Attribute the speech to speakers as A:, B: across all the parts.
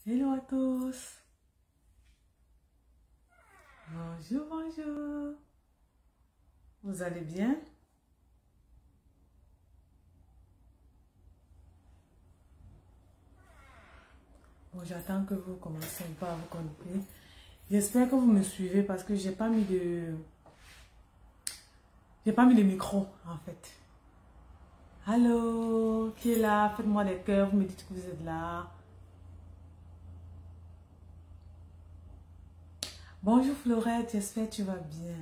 A: Hello à tous. Bonjour, bonjour. Vous allez bien? Bon, j'attends que vous commencez un peu à vous connecter. J'espère que vous me suivez parce que j'ai pas mis de micro en fait. Allô, qui est là? Faites-moi des cœurs, vous me dites que vous êtes là. Bonjour Florette, j'espère que tu vas bien.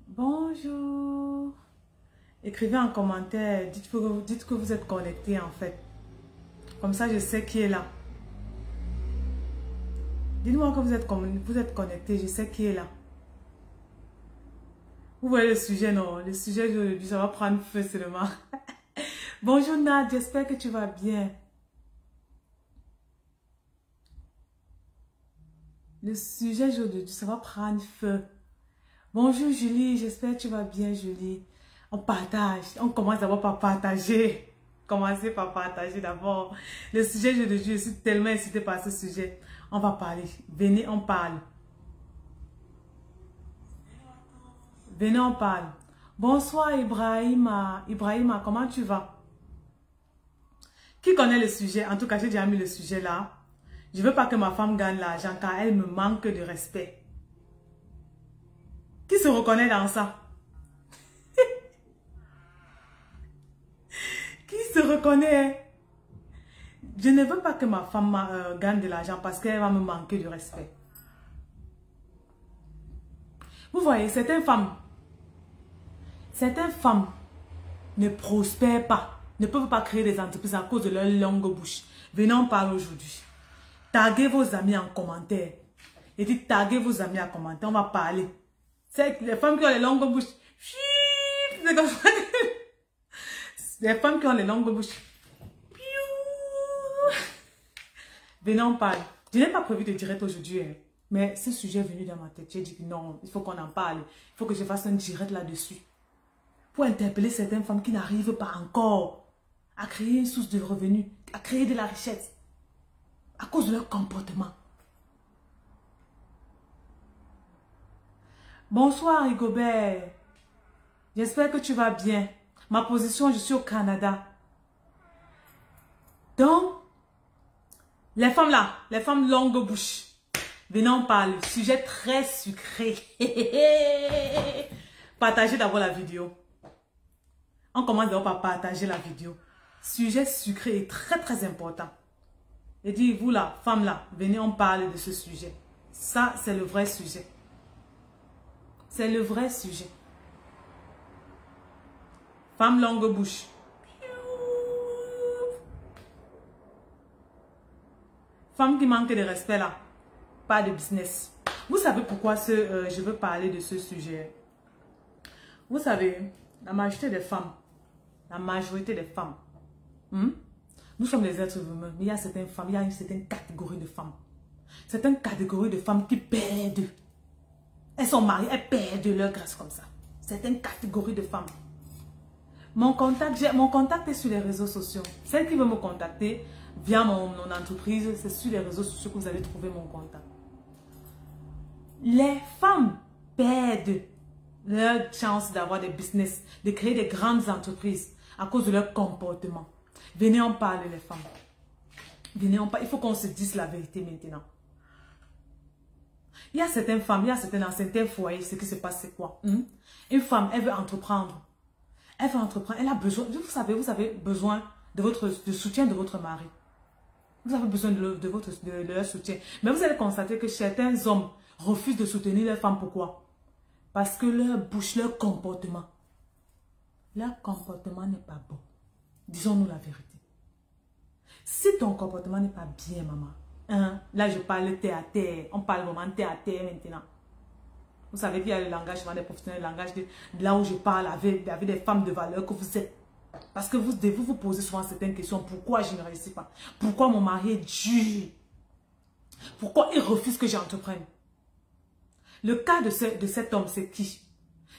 A: Bonjour. Écrivez en commentaire, dites que vous êtes connecté en fait. Comme ça, je sais qui est là. Dites-moi que vous êtes connecté, je sais qui est là. Vous voyez le sujet, non? Le sujet d'aujourd'hui, ça va prendre feu seulement. Bonjour Nad, j'espère que tu vas bien. Le sujet d'aujourd'hui, ça va prendre feu. Bonjour Julie, j'espère que tu vas bien Julie. On partage, on commence d'abord par partager. Commencez par partager d'abord. Le sujet d'aujourd'hui, je suis tellement excitée par ce sujet. On va parler. Venez, on parle. Venez, on parle. Bonsoir Ibrahima. Ibrahima, comment tu vas? Qui connaît le sujet? En tout cas, j'ai déjà mis le sujet là. Je ne veux pas que ma femme gagne l'argent car elle me manque de respect. Qui se reconnaît dans ça? Qui se reconnaît? Je ne veux pas que ma femme gagne de l'argent parce qu'elle va me manquer de respect. Vous voyez, certaines femmes ne prospèrent pas, ne peuvent pas créer des entreprises à cause de leur longue bouche. Venez en parler aujourd'hui. Taguez vos amis en commentaire. Et dites taguez vos amis en commentaire, on va parler. C'est les femmes qui ont les longues bouches. C'est comme ça. Les femmes qui ont les longues bouches. Venez en parler. Je n'ai pas prévu de direct aujourd'hui, hein, mais ce sujet est venu dans ma tête. J'ai dit que non, il faut qu'on en parle. Il faut que je fasse un direct là-dessus. Pour interpeller certaines femmes qui n'arrivent pas encore à créer une source de revenus, à créer de la richesse, à cause de leur comportement. Bonsoir Rigobert. J'espère que tu vas bien. Ma position, je suis au Canada. Donc, les femmes là, les femmes longue bouche, venez en parler. Sujet très sucré. Partagez d'abord la vidéo. On commence d'abord par partager la vidéo. Sujet sucré et très très important. Et dis vous là, femmes là, venez on parle de ce sujet. Ça, c'est le vrai sujet. C'est le vrai sujet. Femme longue bouche. Femme qui manque de respect là. Pas de business. Vous savez pourquoi je veux parler de ce sujet? Vous savez, la majorité des femmes, nous sommes des êtres humains, mais il y a certaines femmes, il y a une certaine catégorie de femmes. Certaines catégories de femmes qui perdent. Elles sont mariées, elles perdent leur grâce comme ça. Certaines catégories de femmes. Mon contact est sur les réseaux sociaux. Celle qui veut me contacter via mon entreprise, c'est sur les réseaux sociaux que vous allez trouver mon contact. Les femmes perdent leur chance d'avoir des business, de créer des grandes entreprises à cause de leur comportement. Venez en parler les femmes. Venez en parler. Il faut qu'on se dise la vérité maintenant. Il y a certaines femmes, dans certains foyers, ce qui se passe c'est quoi? Une femme, elle veut entreprendre. Elle veut entreprendre, elle a besoin, vous avez besoin de soutien de votre mari. Vous avez besoin de leur soutien. Mais vous allez constater que certains hommes refusent de soutenir leurs femmes. Pourquoi? Parce que leur bouche, leur comportement n'est pas bon. Disons-nous la vérité. Si ton comportement n'est pas bien, maman, hein, là je parle terre à terre, on parle vraiment terre à terre maintenant. Vous savez qu'il y a le langage des professionnels, le langage de là où je parle avec des femmes de valeur que vous êtes. Parce que vous devez vous poser souvent certaines questions. Pourquoi je ne réussis pas? Pourquoi mon mari est dur? Pourquoi il refuse que j'entreprenne? Le cas de cet homme, c'est qui?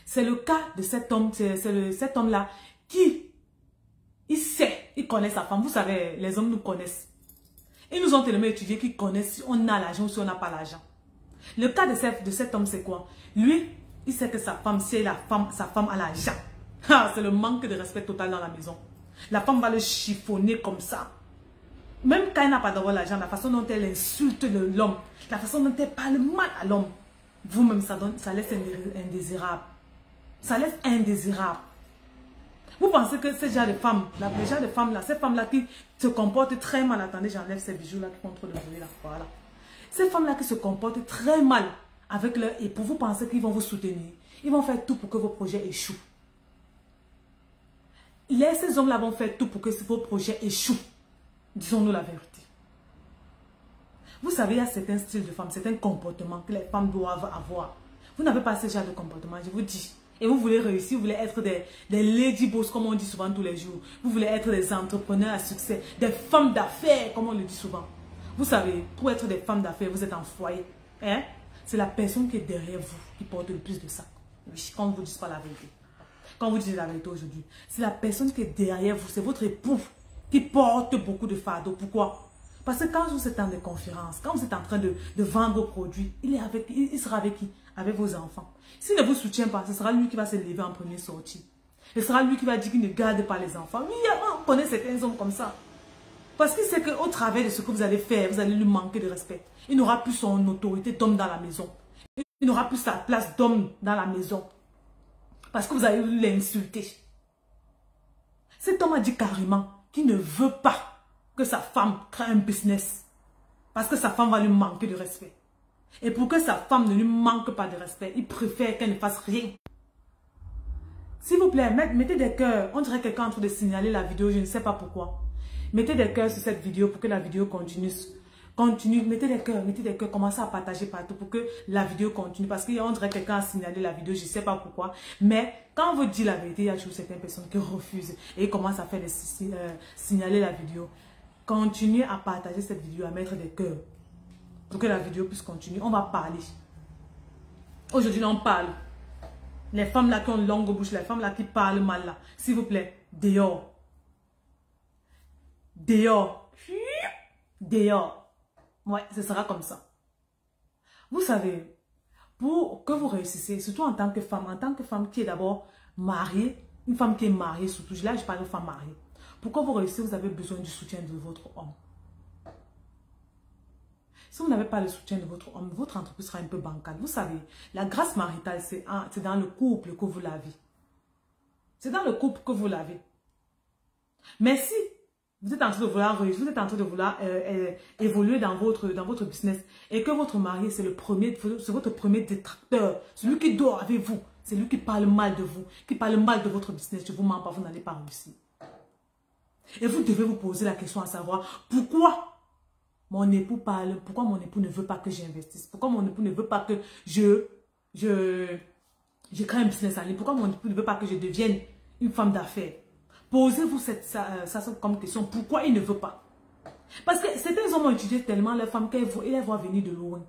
A: C'est le cas de cet homme, cet homme-là qui, il il connaît sa femme. Vous savez, les hommes nous connaissent. Ils nous ont tellement étudié qu'ils connaissent si on a l'argent ou si on n'a pas l'argent. Le cas de cet homme, c'est quoi? Lui, il sait que sa femme, si sa femme a l'argent. C'est le manque de respect total dans la maison. La femme va le chiffonner comme ça. Même quand elle n'a pas d'avoir l'argent, la façon dont elle insulte l'homme, la façon dont elle parle mal à l'homme, vous-même, ça laisse indésirable. Ça laisse indésirable. Vous pensez que ce genre de femmes, le genre de femmes là, ces femmes-là qui se comportent très mal, attendez, j'enlève ces bijoux là qui font trop de bruit là, voilà. Ces femmes-là qui se comportent très mal avec leur époux, vous pensez qu'ils vont vous soutenir. Ils vont faire tout pour que vos projets échouent. Ces hommes-là vont faire tout pour que vos projets échouent. Disons-nous la vérité. Vous savez, il y a certains styles de femmes, certains comportements que les femmes doivent avoir. Vous n'avez pas ce genre de comportement, je vous dis. Et vous voulez réussir, vous voulez être des lady boss, comme on dit souvent tous les jours. Vous voulez être des entrepreneurs à succès, des femmes d'affaires, comme on le dit souvent. Vous savez, pour être des femmes d'affaires, vous êtes en foyer. Hein? C'est la personne qui est derrière vous qui porte le plus de ça. Oui, quand on ne vous dit pas la vérité. Quand vous dites la vérité aujourd'hui, c'est la personne qui est derrière vous, c'est votre époux qui porte beaucoup de fardeau. Pourquoi? Parce que quand vous êtes en des conférences, quand vous êtes en train de vendre vos produits, il sera avec qui? Avec vos enfants. S'il ne vous soutient pas, ce sera lui qui va se lever en première sortie. Ce sera lui qui va dire qu'il ne garde pas les enfants. Oui, on connaît certains hommes comme ça. Parce qu'il sait qu'au travers de ce que vous allez faire, vous allez lui manquer de respect. Il n'aura plus son autorité d'homme dans la maison. Il n'aura plus sa place d'homme dans la maison. Parce que vous allez l'insulter. Cet homme a dit carrément qu'il ne veut pas que sa femme crée un business. Parce que sa femme va lui manquer de respect. Et pour que sa femme ne lui manque pas de respect, il préfère qu'elle ne fasse rien. S'il vous plaît, mettez des cœurs. On dirait que quelqu'un est en train de signaler la vidéo, je ne sais pas pourquoi. Mettez des cœurs sur cette vidéo pour que la vidéo continue. Mettez des cœurs, commencez à partager partout pour que la vidéo continue. Parce qu'on dirait que quelqu'un a signalé la vidéo, je ne sais pas pourquoi. Mais quand on vous dit la vérité, il y a toujours certaines personnes qui refusent et commencent à faire signaler la vidéo. Continuez à partager cette vidéo, à mettre des cœurs. Pour que la vidéo puisse continuer, on va parler. Aujourd'hui, on parle. Les femmes là qui ont une longue bouche, les femmes là qui parlent mal là, s'il vous plaît, dehors. Dehors. Dehors. Ouais, ce sera comme ça. Vous savez, pour que vous réussissez, surtout en tant que femme qui est d'abord mariée, une femme qui est mariée surtout, là je parle de femme mariée. Pour que vous réussissez, vous avez besoin du soutien de votre homme. Si vous n'avez pas le soutien de votre homme, votre entreprise sera un peu bancale. Vous savez, la grâce maritale, c'est dans le couple que vous l'avez. C'est dans le couple que vous l'avez. Mais si vous êtes en train de vouloir réussir, vous êtes en train de vouloir évoluer dans votre business et que votre mari, c'est votre premier détracteur, celui qui dort avec vous, c'est lui qui parle mal de vous, qui parle mal de votre business, je ne vous mens pas, vous n'allez pas réussir. Et vous devez vous poser la question à savoir, pourquoi mon époux parle, pourquoi mon époux ne veut pas que j'investisse? Pourquoi mon époux ne veut pas que je crée un business en ligne? Pourquoi mon époux ne veut pas que je devienne une femme d'affaires? Posez-vous ça comme question. Pourquoi il ne veut pas? Parce que certains hommes ont étudié tellement les femmes qu'ils les voient venir de loin.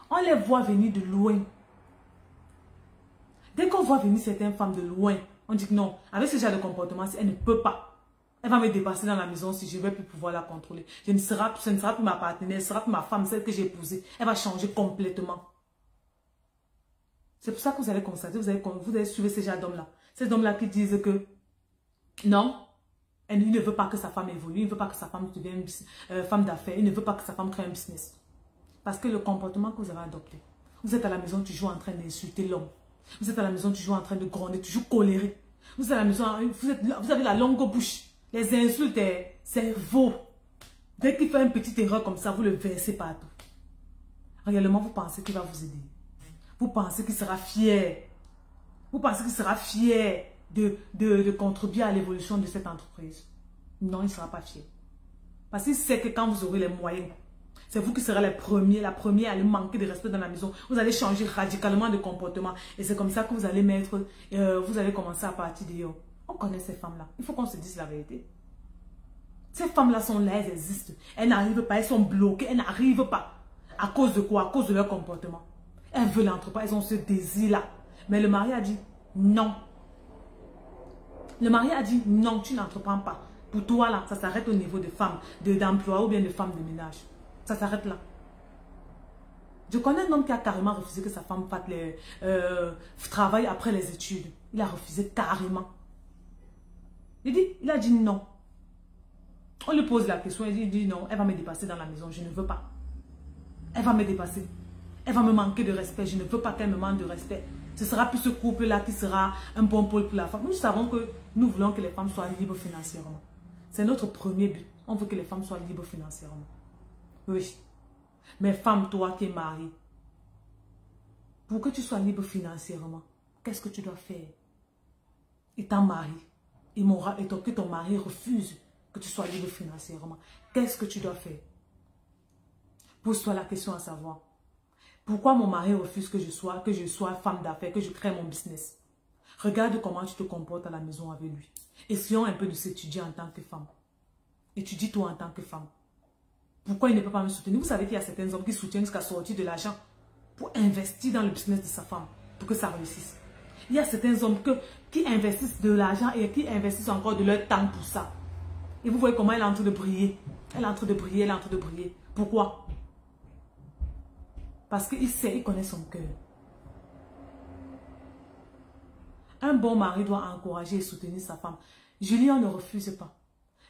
A: On les voit venir de loin. Dès qu'on voit venir certaines femmes de loin, on dit que non, avec ce genre de comportement, elle ne peut pas. Elle va me dépasser dans la maison si je ne vais plus pouvoir la contrôler. Ce ne sera plus ma partenaire, ce sera plus ma femme, celle que j'ai épousée. Elle va changer complètement. C'est pour ça que vous allez constater, vous allez suivre ces genre d'hommes-là. Ces hommes-là qui disent que non, il ne veut pas que sa femme évolue, il ne veut pas que sa femme devienne femme d'affaires, il ne veut pas que sa femme crée un business. Parce que le comportement que vous avez adopté, vous êtes à la maison toujours en train d'insulter l'homme. Vous êtes à la maison toujours en train de gronder, toujours coléré. Vous êtes à la maison, vous avez la longue bouche. Les insultes, c'est vous. Dès qu'il fait une petite erreur comme ça, vous le versez partout. Réellement, vous pensez qu'il va vous aider. Vous pensez qu'il sera fier. Vous pensez qu'il sera fier de contribuer à l'évolution de cette entreprise. Non, il ne sera pas fier. Parce qu'il sait que quand vous aurez les moyens, c'est vous qui serez la première à lui manquer de respect dans la maison. Vous allez changer radicalement de comportement. Et c'est comme ça que vous allez vous allez commencer à partir dehors. On connaît ces femmes-là. Il faut qu'on se dise la vérité. Ces femmes-là sont là, elles existent. Elles n'arrivent pas, elles sont bloquées, elles n'arrivent pas. À cause de quoi? À cause de leur comportement. Elles veulent l'entreprendre, elles ont ce désir-là. Mais le mari a dit non. Le mari a dit non, tu n'entreprends pas. Pour toi, là, ça s'arrête au niveau de femmes, d'emploi ou bien de femmes de ménage. Ça s'arrête là. Je connais un homme qui a carrément refusé que sa femme travaille après les études. Il a refusé carrément. Il a dit non. On lui pose la question, il dit non, elle va me dépasser dans la maison, je ne veux pas. Elle va me dépasser. Elle va me manquer de respect, je ne veux pas qu'elle me manque de respect. Ce sera plus ce couple-là qui sera un bon pôle pour la femme. Nous savons que nous voulons que les femmes soient libres financièrement. C'est notre premier but. On veut que les femmes soient libres financièrement. Oui. Mais femme, toi qui es mariée, pour que tu sois libre financièrement, qu'est-ce que tu dois faire? Étant marié, et que ton mari refuse que tu sois libre financièrement, qu'est-ce que tu dois faire? Pose-toi la question à savoir. Pourquoi mon mari refuse que je sois femme d'affaires, que je crée mon business? Regarde comment tu te comportes à la maison avec lui. Essayons un peu de s'étudier en tant que femme. Étudie-toi en tant que femme. Pourquoi il ne peut pas me soutenir? Vous savez qu'il y a certains hommes qui soutiennent jusqu'à sortir de l'argent pour investir dans le business de sa femme, pour que ça réussisse. Il y a certains hommes qui investissent de l'argent et qui investissent encore de leur temps pour ça. Et vous voyez comment elle est en train de briller. Elle est en train de briller, elle est en train de briller. Pourquoi? Parce qu'il sait, il connaît son cœur. Un bon mari doit encourager et soutenir sa femme. Julie, on ne refuse pas.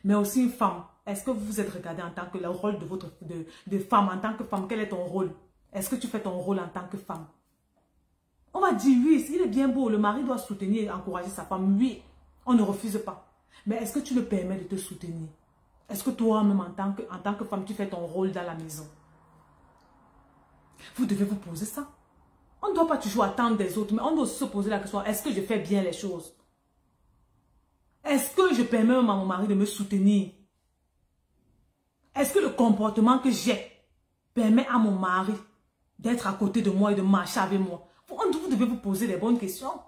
A: Mais aussi une femme. Est-ce que vous vous êtes regardé en tant que le rôle de femme, en tant que femme, quel est ton rôle? Est-ce que tu fais ton rôle en tant que femme? On va dire oui, il est bien beau, le mari doit soutenir et encourager sa femme. Oui, on ne refuse pas. Mais est-ce que tu le permets de te soutenir? Est-ce que toi-même, en tant que femme, tu fais ton rôle dans la maison? Vous devez vous poser ça. On ne doit pas toujours attendre des autres, mais on doit aussi se poser la question, est-ce que je fais bien les choses? Est-ce que je permets à mon mari de me soutenir? Est-ce que le comportement que j'ai permet à mon mari d'être à côté de moi et de marcher avec moi? Vous devez vous poser les bonnes questions.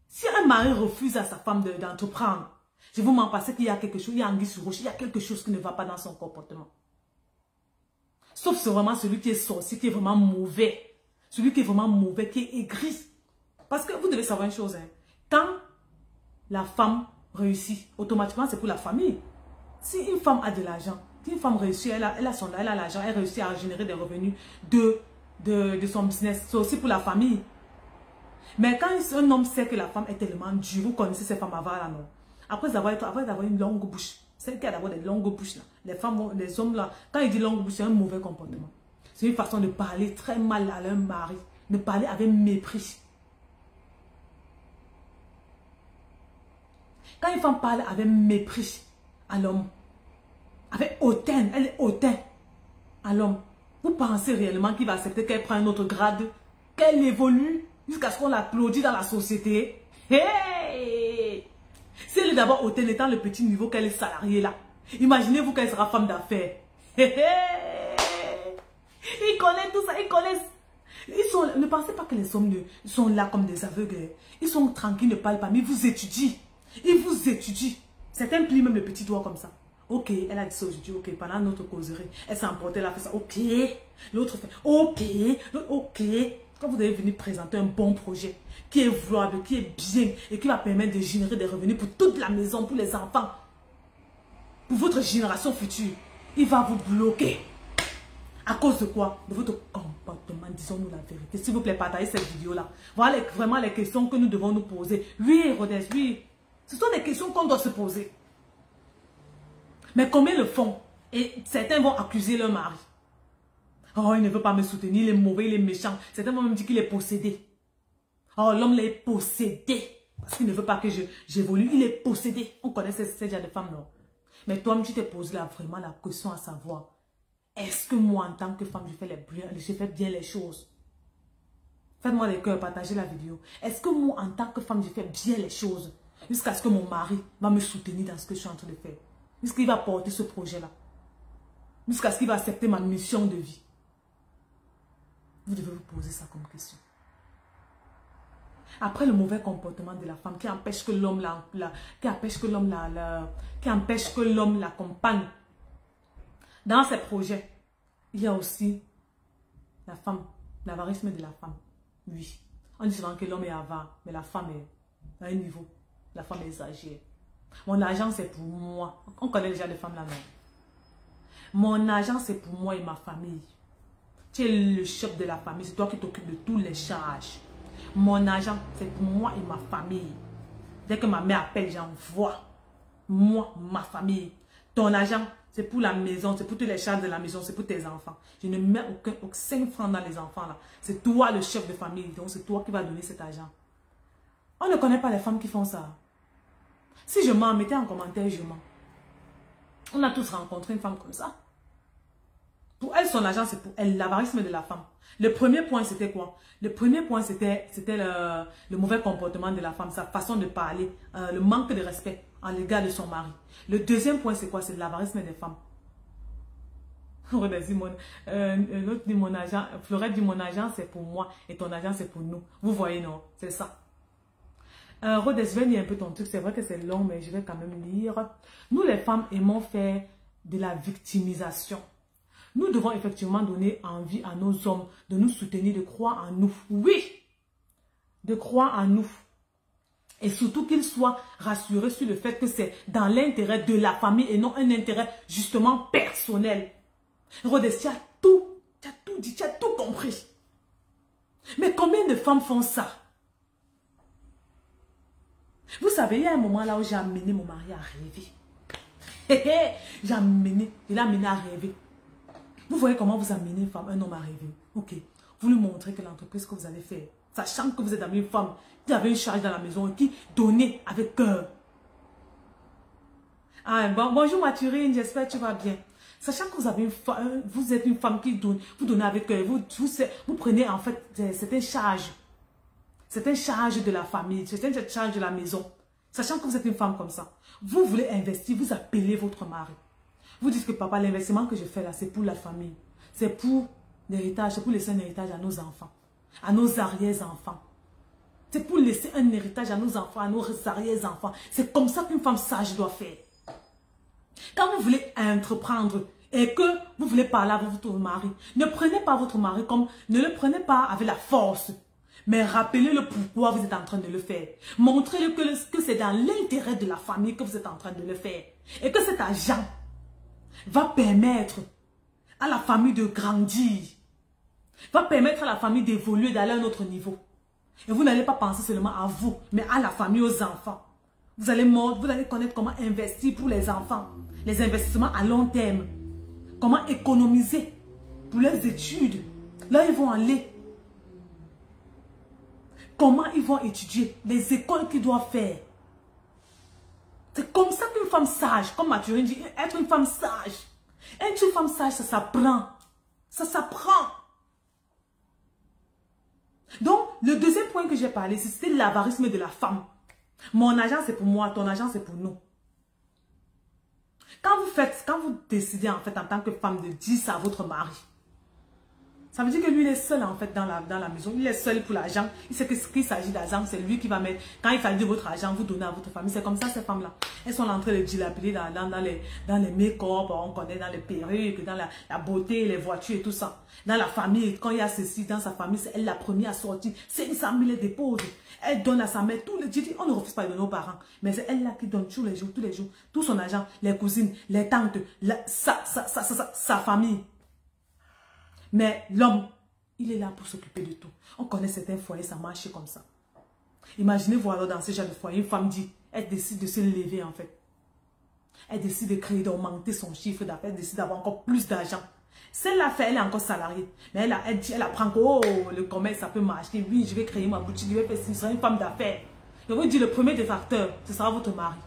A: Si un mari refuse à sa femme d'entreprendre, je vous mens parce qu'il y a quelque chose, il y a anguille sous roche, il y a quelque chose qui ne va pas dans son comportement. Sauf c'est vraiment celui qui est sorcier, qui est vraiment mauvais. Celui qui est vraiment mauvais, qui est aigri. Parce que vous devez savoir une chose. Hein. Quand la femme réussit, automatiquement c'est pour la famille. Si une femme a de l'argent, si une femme réussit, elle a l'argent, elle réussit à générer des revenus de son business. C'est aussi pour la famille. Mais quand un homme sait que la femme est tellement dure, vous connaissez ces femmes avares là, non? Après avoir une longue bouche, celle qui a d'abord des longues bouches là, les hommes là, quand ils disent longue bouche, c'est un mauvais comportement. C'est une façon de parler très mal à leur mari, de parler avec mépris. Quand une femme parle avec mépris à l'homme, avec hautain, elle est hautain à l'homme, vous pensez réellement qu'il va accepter qu'elle prenne un autre grade, qu'elle évolue jusqu'à ce qu'on l'applaudisse dans la société? Hey! Si elle est d'abord hautain, étant le petit niveau qu'elle est salariée là, imaginez-vous qu'elle sera femme d'affaires. Hey, hey! Ils connaissent tout ça, ils connaissent. Ne pensez pas que les hommes sont là comme des aveugles. Ils sont tranquilles, ne parlent pas, mais ils vous étudient. Ils vous étudient. Certains plient même le petit doigt comme ça. Ok, elle a dit ça aujourd'hui, ok, pendant notre causerie, elle s'est emportée, elle a fait ça, ok. L'autre fait, ok, ok. Quand vous devez venir présenter un bon projet, qui est louable, qui est bien, et qui va permettre de générer des revenus pour toute la maison, pour les enfants, pour votre génération future, il va vous bloquer. À cause de quoi? De votre comportement, disons-nous la vérité. S'il vous plaît, partagez cette vidéo-là. Voilà vraiment les questions que nous devons nous poser. Oui, Rodez, oui. Ce sont des questions qu'on doit se poser. Mais combien le font? Et certains vont accuser leur mari. Oh, il ne veut pas me soutenir, il est mauvais, il est méchant. Certains vont même dire qu'il est possédé. Oh, l'homme est possédé. Parce qu'il ne veut pas que j'évolue, il est possédé. On connaît ces genre de femmes, non? Mais toi-même, tu t'es posé là vraiment la question à savoir. Est-ce que moi, en tant que femme, je fais bien les choses? Faites-moi des cœurs, partagez la vidéo. Est-ce que moi, en tant que femme, je fais bien les choses? Jusqu'à ce que mon mari va me soutenir dans ce que je suis en train de faire. Jusqu'à ce qu'il va porter ce projet-là. Jusqu'à ce qu'il va accepter ma mission de vie. Vous devez vous poser ça comme question. Après le mauvais comportement de la femme qui empêche que l'homme l'accompagne dans ses projets, il y a aussi la femme, l'avarisme de la femme. Oui. On dit souvent que l'homme est avare, mais la femme est à un niveau. La femme exagère. Mon argent, c'est pour moi. On connaît déjà les femmes là, non? Mon argent, c'est pour moi et ma famille. Tu es le chef de la famille. C'est toi qui t'occupes de toutes les charges. Mon argent, c'est pour moi et ma famille. Dès que ma mère appelle, j'envoie. Moi, ma famille. Ton argent, c'est pour la maison. C'est pour toutes les charges de la maison. C'est pour tes enfants. Je ne mets aucun 5 francs dans les enfants là. C'est toi le chef de famille. Donc, c'est toi qui vas donner cet argent. On ne connaît pas les femmes qui font ça. Si je mens, mettez en commentaire, je mens. On a tous rencontré une femme comme ça. Pour elle, son argent, c'est pour elle, l'avarisme de la femme. Le premier point, c'était quoi? Le premier point, c'était le mauvais comportement de la femme, sa façon de parler, le manque de respect en l'égard de son mari. Le deuxième point, c'est quoi? C'est l'avarisme des femmes. L'autre dit mon argent, Florette dit mon argent, c'est pour moi et ton argent, c'est pour nous. Vous voyez, non? C'est ça. Rhodes, je vais lire un peu ton truc. C'est vrai que c'est long, mais je vais quand même lire. Nous, les femmes, aimons faire de la victimisation. Nous devons effectivement donner envie à nos hommes de nous soutenir, de croire en nous. Oui, de croire en nous. Et surtout qu'ils soient rassurés sur le fait que c'est dans l'intérêt de la famille et non un intérêt justement personnel. Rhodes, tu as tout dit, tu as tout compris. Mais combien de femmes font ça? Vous savez, il y a un moment là où j'ai amené mon mari à rêver. J'ai amené, il a amené à rêver. Vous voyez comment vous amenez une femme, un homme à rêver. Ok. Vous lui montrez que l'entreprise que vous allez faire, sachant que vous êtes une femme qui avait une charge dans la maison et qui donnait avec cœur. Ah, bonjour Mathurine, j'espère que tu vas bien. Sachant que vous avez vous êtes une femme qui donne, vous donnez avec cœur, vous prenez en fait certaines charges. C'est une charge de la famille, c'est une charge de la maison. Sachant que vous êtes une femme comme ça, vous voulez investir, vous appelez votre mari. Vous dites que papa, l'investissement que je fais là, c'est pour la famille. C'est pour l'héritage, c'est pour laisser un héritage à nos enfants, à nos arrière-enfants. C'est pour laisser un héritage à nos enfants, à nos arrière-enfants. C'est comme ça qu'une femme sage doit faire. Quand vous voulez entreprendre et que vous voulez parler à votre mari, ne prenez pas votre mari comme, ne le prenez pas avec la force. Mais rappelez-le pourquoi vous êtes en train de le faire. Montrez-le que c'est dans l'intérêt de la famille que vous êtes en train de le faire. Et que cet argent va permettre à la famille de grandir. Va permettre à la famille d'évoluer, d'aller à un autre niveau. Et vous n'allez pas penser seulement à vous, mais à la famille, aux enfants. Vous allez connaître comment investir pour les enfants. Les investissements à long terme. Comment économiser pour leurs études. Là, ils vont aller. Comment ils vont étudier, les écoles qu'ils doivent faire. C'est comme ça qu'une femme sage, comme Mathurine dit, être une femme sage. Être une femme sage, ça s'apprend. Ça s'apprend. Donc, le deuxième point que j'ai parlé, c'était l'avarisme de la femme. Mon argent, c'est pour moi, ton argent, c'est pour nous. Quand vous décidez en fait en tant que femme de dire ça à votre mari, ça veut dire que lui, il est seul en fait dans la maison. Il est seul pour l'argent. Il sait que ce qu'il s'agit d'argent, c'est lui qui va mettre. Quand il s'agit de votre argent, vous donnez à votre famille. C'est comme ça, ces femmes-là. Elles sont en train de dilapider dans les make-up, on connaît, dans les perruques, dans la beauté, les voitures et tout ça. Dans la famille, quand il y a ceci, dans sa famille, c'est elle la première à sortir. C'est une 100 000, elle dépose. Elle donne à sa mère tous les jours. On ne refuse pas de nos parents. Mais c'est elle là qui donne tous les jours, tout son argent, les cousines, les tantes, sa famille. Mais l'homme, il est là pour s'occuper de tout. On connaît certains foyers, ça marche comme ça. Imaginez-vous alors dans ce genre de foyer, une femme dit, elle décide de se lever en fait. Elle décide de créer, d'augmenter son chiffre d'affaires, elle décide d'avoir encore plus d'argent. Celle-là, elle est encore salariée. Mais elle apprend que oh, le commerce, ça peut marcher. Oui, je vais créer ma boutique, je vais faire ça. Je serai une femme d'affaires. Je vous dis, le premier détracteur, ce sera votre mari.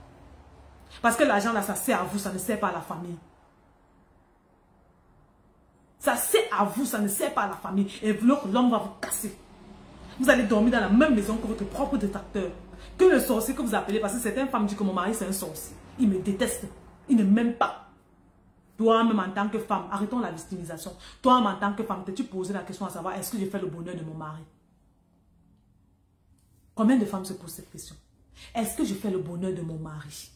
A: Parce que l'argent là, ça sert à vous, ça ne sert pas à la famille. Ça sert à vous, ça ne sert pas à la famille. Et l'homme va vous casser. Vous allez dormir dans la même maison que votre propre détracteur. Que le sorcier que vous appelez, parce que certaines femmes disent que mon mari c'est un sorcier. Il me déteste. Il ne m'aime pas. Toi-même en tant que femme, arrêtons la victimisation. Toi-même en tant que femme, t'es-tu posé la question à savoir est-ce que j'ai fait le bonheur de mon mari? Combien de femmes se posent cette question? Est-ce que je fais le bonheur de mon mari?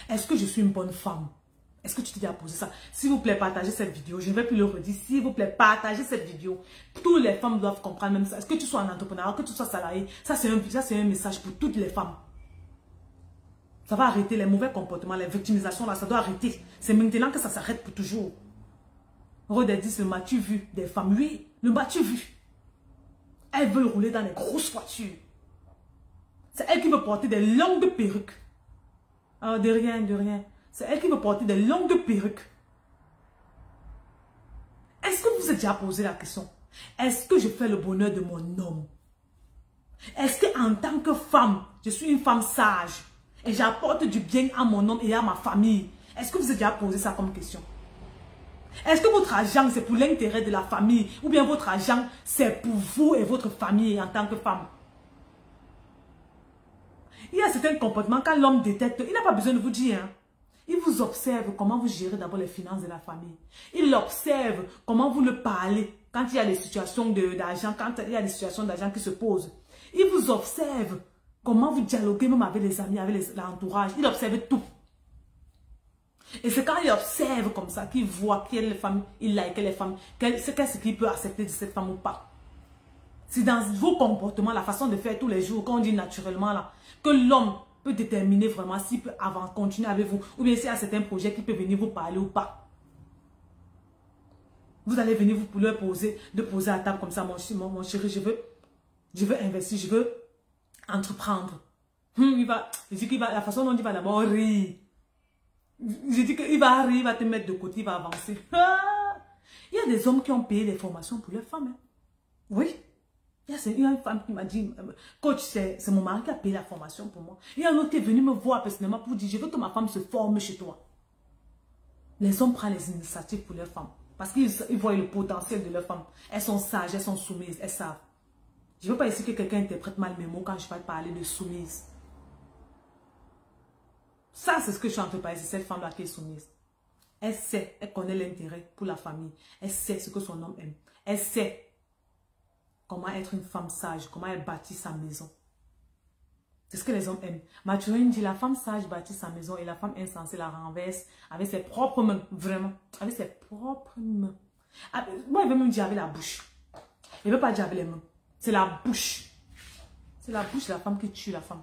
A: Est-ce que je suis une bonne femme? Est-ce que tu t'es déjà posé ça? S'il vous plaît, partagez cette vidéo. Je ne vais plus le redire. S'il vous plaît, partagez cette vidéo. Toutes les femmes doivent comprendre même ça. Est-ce que tu sois un entrepreneur, que tu sois salarié? Ça, c'est un message pour toutes les femmes. Ça va arrêter les mauvais comportements, les victimisations, là, ça doit arrêter. C'est maintenant que ça s'arrête pour toujours. Rodé dit, le m'as-tu vu des femmes? Oui, le m'as-tu vu? Elles veulent rouler dans les grosses voitures. C'est elle qui veut porter des longues perruques. Ah, de rien, de rien. C'est elle qui veut porter des longues perruques. Est-ce que vous vous êtes déjà posé la question? Est-ce que je fais le bonheur de mon homme? Est-ce qu'en tant que femme, je suis une femme sage et j'apporte du bien à mon homme et à ma famille? Est-ce que vous avez déjà posé ça comme question? Est-ce que votre argent, c'est pour l'intérêt de la famille ou bien votre argent, c'est pour vous et votre famille en tant que femme? Il y a certains comportements, quand l'homme détecte, il n'a pas besoin de vous dire. Hein. Il vous observe comment vous gérez d'abord les finances de la famille. Il observe comment vous le parlez quand il y a des situations d'argent, quand il y a des situations d'argent qui se posent. Il vous observe comment vous dialoguez même avec les amis, avec l'entourage. Il observe tout. Et c'est quand il observe comme ça qu'il voit quelle femme il like, quelle femme, qu'est-ce qu'il peut accepter de cette femme ou pas. C'est dans vos comportements, la façon de faire tous les jours, quand on dit naturellement là, que l'homme peut déterminer vraiment s'il peut continuer avec vous, ou bien s'il y a certains projets qui peuvent venir vous parler ou pas. Vous allez venir vous leur poser, à table comme ça, mon chéri, je veux investir, je veux entreprendre. Je dis qu'il va, la façon dont il va d'abord rire. Je dis qu'il va rire, il va te mettre de côté, il va avancer. Il y a des hommes qui ont payé des formations pour leurs femmes. Hein. Oui. Il y a une femme qui m'a dit, coach, c'est mon mari qui a payé la formation pour moi. Il y a un autre qui est venu me voir personnellement pour dire, je veux que ma femme se forme chez toi. Les hommes prennent les initiatives pour leurs femmes. Parce qu'ils voient le potentiel de leurs femmes. Elles sont sages, elles sont soumises, elles savent. Je ne veux pas ici que quelqu'un interprète mal mes mots quand je vais parler de soumise. Ça, c'est ce que je suis en train de parler, c'est cette femme-là qui est soumise. Elle sait, elle connaît l'intérêt pour la famille. Elle sait ce que son homme aime. Elle sait comment être une femme sage, comment elle bâtit sa maison. C'est ce que les hommes aiment. Mathurin dit, la femme sage bâtit sa maison et la femme insensée la renverse avec ses propres mains. Vraiment, avec ses propres mains. Moi, il veut même dire avec la bouche. Il ne veut pas dire avec les mains. C'est la bouche. C'est la bouche de la femme qui tue la femme.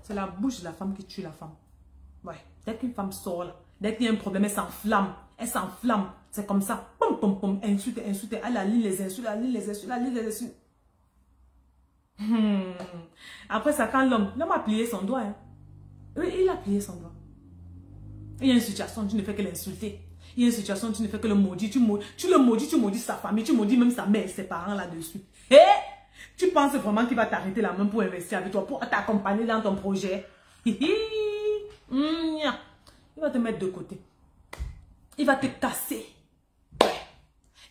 A: C'est la bouche de la femme qui tue la femme. Ouais. Dès qu'une femme sort là, dès qu'il y a un problème, elle s'enflamme. Elle s'enflamme. C'est comme ça. Pom, pom, pom. Insulte, insulte. Elle aligne les insultes, elle aligne les insultes, elle aligne les insultes. Après ça, quand l'homme a plié son doigt. Hein. Oui, il a plié son doigt. Il y a une situation, tu ne fais que l'insulter. Il y a une situation, tu ne fais que le maudire. Tu le maudis, tu maudis sa famille, tu maudis même sa mère et ses parents là-dessus. Et tu penses vraiment qu'il va t'arrêter la main pour investir avec toi, pour t'accompagner dans ton projet. Il va te mettre de côté. Il va te casser.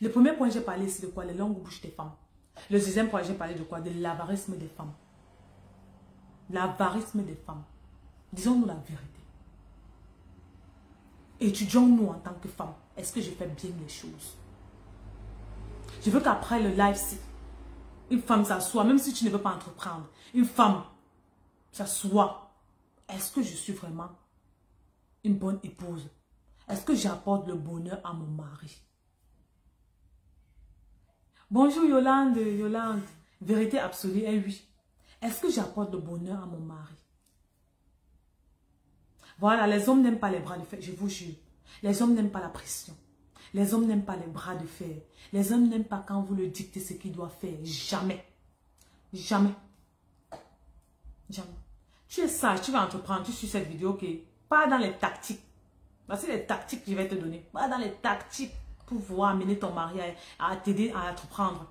A: Le premier point, j'ai parlé ici de quoi? Les longues bouches des femmes. Le deuxième point, j'ai parlé de quoi? De l'avarisme des femmes. L'avarisme des femmes. Disons-nous la vérité. Étudions-nous en tant que femmes. Est-ce que je fais bien les choses? Je veux qu'après le live, une femme s'assoit, même si tu ne veux pas entreprendre. Une femme s'assoit. Est-ce que je suis vraiment une bonne épouse? Est-ce que j'apporte le bonheur à mon mari? Bonjour Yolande, Yolande. Vérité absolue, oui. Est-ce que j'apporte le bonheur à mon mari? Voilà, les hommes n'aiment pas les bras de fer, je vous jure. Les hommes n'aiment pas la pression. Les hommes n'aiment pas les bras de fer. Les hommes n'aiment pas quand vous le dictez ce qu'il doit faire. Jamais. Jamais. Jamais. Tu es sage, tu vas entreprendre, tu suis cette vidéo, ok? Pas dans les tactiques. Voici les tactiques que je vais te donner. Pas dans les tactiques pour pouvoir amener ton mari à t'aider à entreprendre.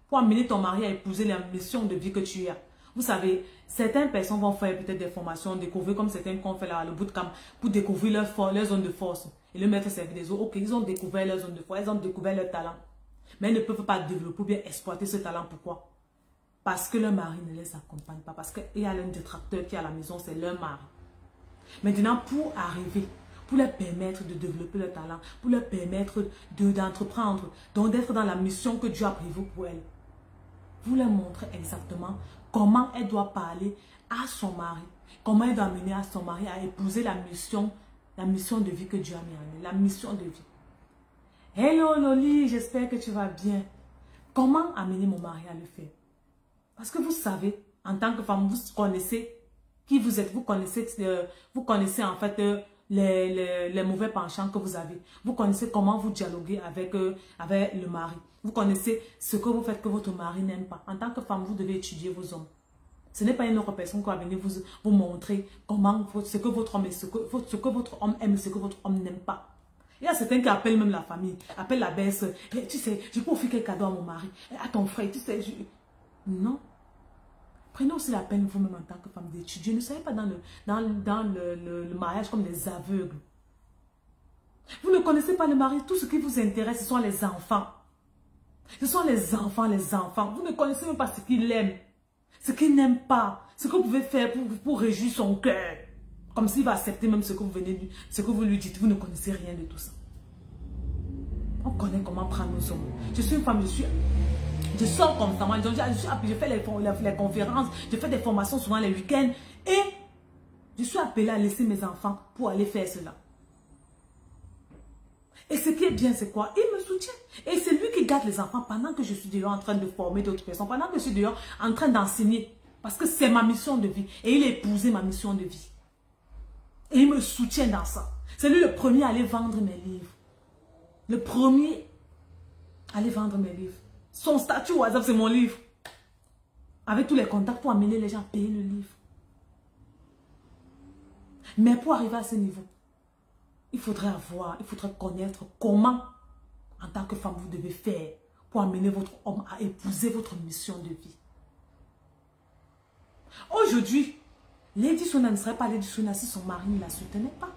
A: Pour amener ton mari à épouser la mission de vie que tu as. Vous savez, certaines personnes vont faire peut-être des formations, découvrir comme certains qu'on fait là, le bootcamp, pour découvrir leur zone de force et le mettre au service des autres. Ok, ils ont découvert leur zone de force, ils ont découvert leur talent. Mais ils ne peuvent pas développer ou bien exploiter ce talent. Pourquoi? Parce que leur mari ne les accompagne pas. Parce qu'il y a l'un détracteur qui est à la maison, c'est leur mari. Maintenant, pour arriver, pour leur permettre de développer leur talent, pour leur permettre d'entreprendre, donc d'être dans la mission que Dieu a prévue pour elles, vous leur montrez exactement comment elle doit parler à son mari, comment elle doit amener à son mari à épouser la mission de vie que Dieu a mis en elle, la mission de vie. Hello Loli, j'espère que tu vas bien. Comment amener mon mari à le faire? Parce que vous savez, en tant que femme, vous connaissez qui vous êtes. Vous connaissez en fait les mauvais penchants que vous avez. Vous connaissez comment vous dialoguez avec le mari. Vous connaissez ce que vous faites que votre mari n'aime pas. En tant que femme, vous devez étudier vos hommes. Ce n'est pas une autre personne qui va venir vous montrer comment, ce que votre homme aime, ce que votre homme n'aime pas. Il y a certains qui appellent même la famille, appellent la belle-sœur. Tu sais, je peux offrir quel cadeau à mon mari, à ton frère, tu sais. Non. Prenez aussi la peine vous-même en tant que femme d'étudier. Ne soyez pas dans le mariage comme des aveugles. Vous ne connaissez pas le mari. Tout ce qui vous intéresse, ce sont les enfants. Ce sont les enfants, les enfants. Vous ne connaissez même pas ce qu'il aime, ce qu'il n'aime pas, ce que vous pouvez faire pour réjouir son cœur. Comme s'il va accepter même ce que vous lui dites. Vous ne connaissez rien de tout ça. On connaît comment prendre nos hommes. Je suis une femme, je sors constamment. Je fais les conférences, je fais des formations souvent les week-ends. Et je suis appelée à laisser mes enfants pour aller faire cela. Et ce qui est bien, c'est quoi? Il me soutient. Et c'est lui qui garde les enfants pendant que je suis dehors en train de former d'autres personnes. Pendant que je suis dehors en train d'enseigner. Parce que c'est ma mission de vie. Et il a épousé ma mission de vie. Et il me soutient dans ça. C'est lui le premier à aller vendre mes livres. Le premier à aller vendre mes livres. Son statut WhatsApp, c'est mon livre. Avec tous les contacts pour amener les gens à payer le livre. Mais pour arriver à ce niveau, il faudrait connaître comment, en tant que femme, vous devez faire pour amener votre homme à épouser votre mission de vie. Aujourd'hui, Lady Sonia ne serait pas Lady Sonia si son mari ne la soutenait pas.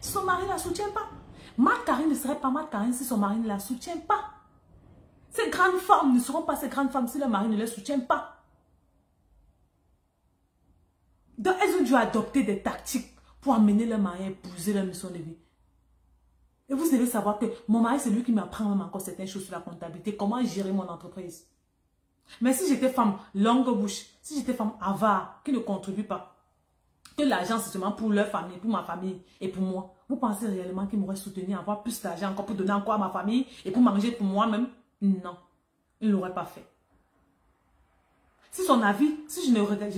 A: Si son mari ne la soutient pas. Marthe Karine ne serait pas Marthe Karine si son mari ne la soutient pas. Ces grandes femmes ne seront pas ces grandes femmes si leur mari ne les soutient pas. Donc, elles ont dû adopter des tactiques pour amener leur mari à épouser leur mission de vie. Et vous devez savoir que mon mari, c'est lui qui m'apprend même encore certaines choses sur la comptabilité, comment gérer mon entreprise. Mais si j'étais femme longue bouche, si j'étais femme avare, qui ne contribue pas, que l'argent c'est seulement pour leur famille, pour ma famille et pour moi, vous pensez réellement qu'il m'aurait soutenu à avoir plus d'argent encore pour donner encore à ma famille et pour manger pour moi-même? Non, il ne l'aurait pas fait. Si son avis, si je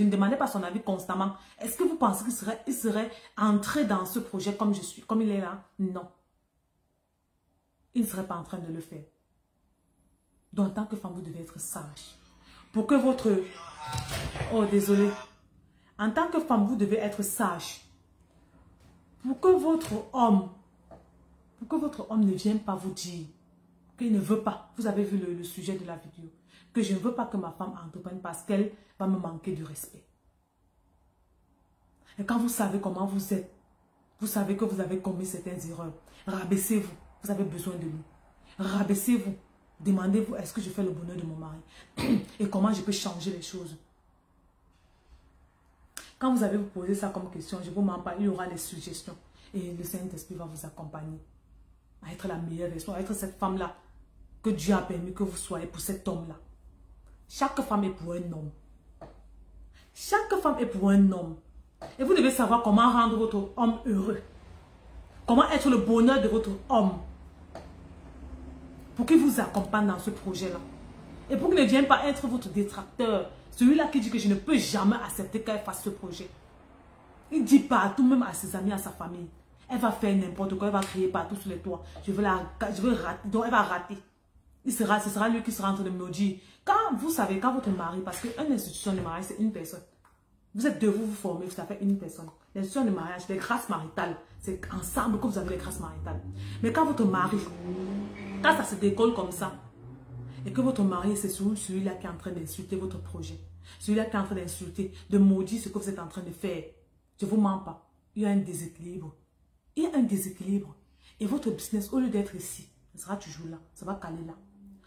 A: ne demandais pas son avis constamment, est-ce que vous pensez qu'il serait entré dans ce projet comme je suis, comme il est là? Non. Il ne serait pas en train de le faire. Donc, en tant que femme, vous devez être sage. Pour que votre... Oh, désolé. En tant que femme, vous devez être sage. Pour que votre homme ne vienne pas vous dire qu'il ne veut pas. Vous avez vu le sujet de la vidéo. Que je ne veux pas que ma femme entreprenne parce qu'elle va me manquer de respect. Et quand vous savez comment vous êtes, vous savez que vous avez commis certaines erreurs, rabaissez-vous. Vous avez besoin de lui. Rabaissez-vous. Demandez-vous, est-ce que je fais le bonheur de mon mari? Et comment je peux changer les choses? Quand vous avez posé ça comme question, je ne vous mens pas, il y aura des suggestions. Et le Saint-Esprit va vous accompagner à être la meilleure version, à être cette femme-là que Dieu a permis que vous soyez pour cet homme-là. Chaque femme est pour un homme. Chaque femme est pour un homme. Et vous devez savoir comment rendre votre homme heureux. Comment être le bonheur de votre homme. Pour qu'il vous accompagne dans ce projet-là. Et pour qu'il ne vienne pas être votre détracteur. Celui-là qui dit que je ne peux jamais accepter qu'elle fasse ce projet. Il dit partout, même à ses amis, à sa famille. Elle va faire n'importe quoi, elle va crier partout sur les toits. Je veux rater. Donc elle va rater. Ce sera lui qui sera en train de me dire. Quand vous savez, quand votre mari, parce qu'une institution de mariage, c'est une personne. Vous êtes deux, vous vous formez, ça fait une personne. L'institution de mariage, les grâces maritales, c'est ensemble que vous avez les grâces maritales. Mais quand votre mari, quand ça se décolle comme ça, et que votre mari, c'est celui-là qui est en train d'insulter votre projet, celui-là qui est en train d'insulter, de maudire ce que vous êtes en train de faire, je ne vous mens pas, il y a un déséquilibre. Il y a un déséquilibre. Et votre business, au lieu d'être ici, ça sera toujours là, ça va caler là.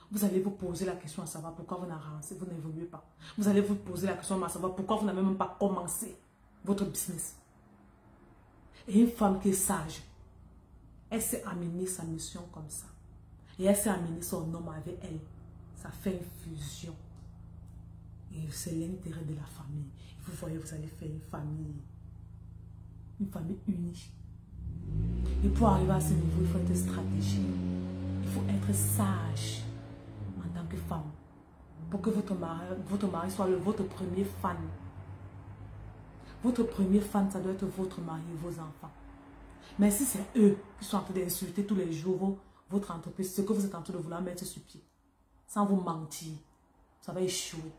A: Vous allez vous poser la question à savoir pourquoi vous n'avancez, vous n'évoluez pas. Vous allez vous poser la question à savoir pourquoi vous n'avez même pas commencé votre business. Et une femme qui est sage, elle s'est amenée sa mission comme ça. Et elle s'est amenée son homme avec elle. Ça fait une fusion. Et c'est l'intérêt de la famille. Vous voyez, vous allez faire une famille unie. Et pour arriver à ce niveau, il faut être stratégique. Il faut être sage en tant que femme. Pour que votre mari soit votre premier fan. Votre premier fan, ça doit être votre mari et vos enfants. Mais si c'est eux qui sont en train d'insulter tous les jours votre entreprise, ce que vous êtes en train de vouloir mettre sur pied, sans vous mentir, ça va échouer.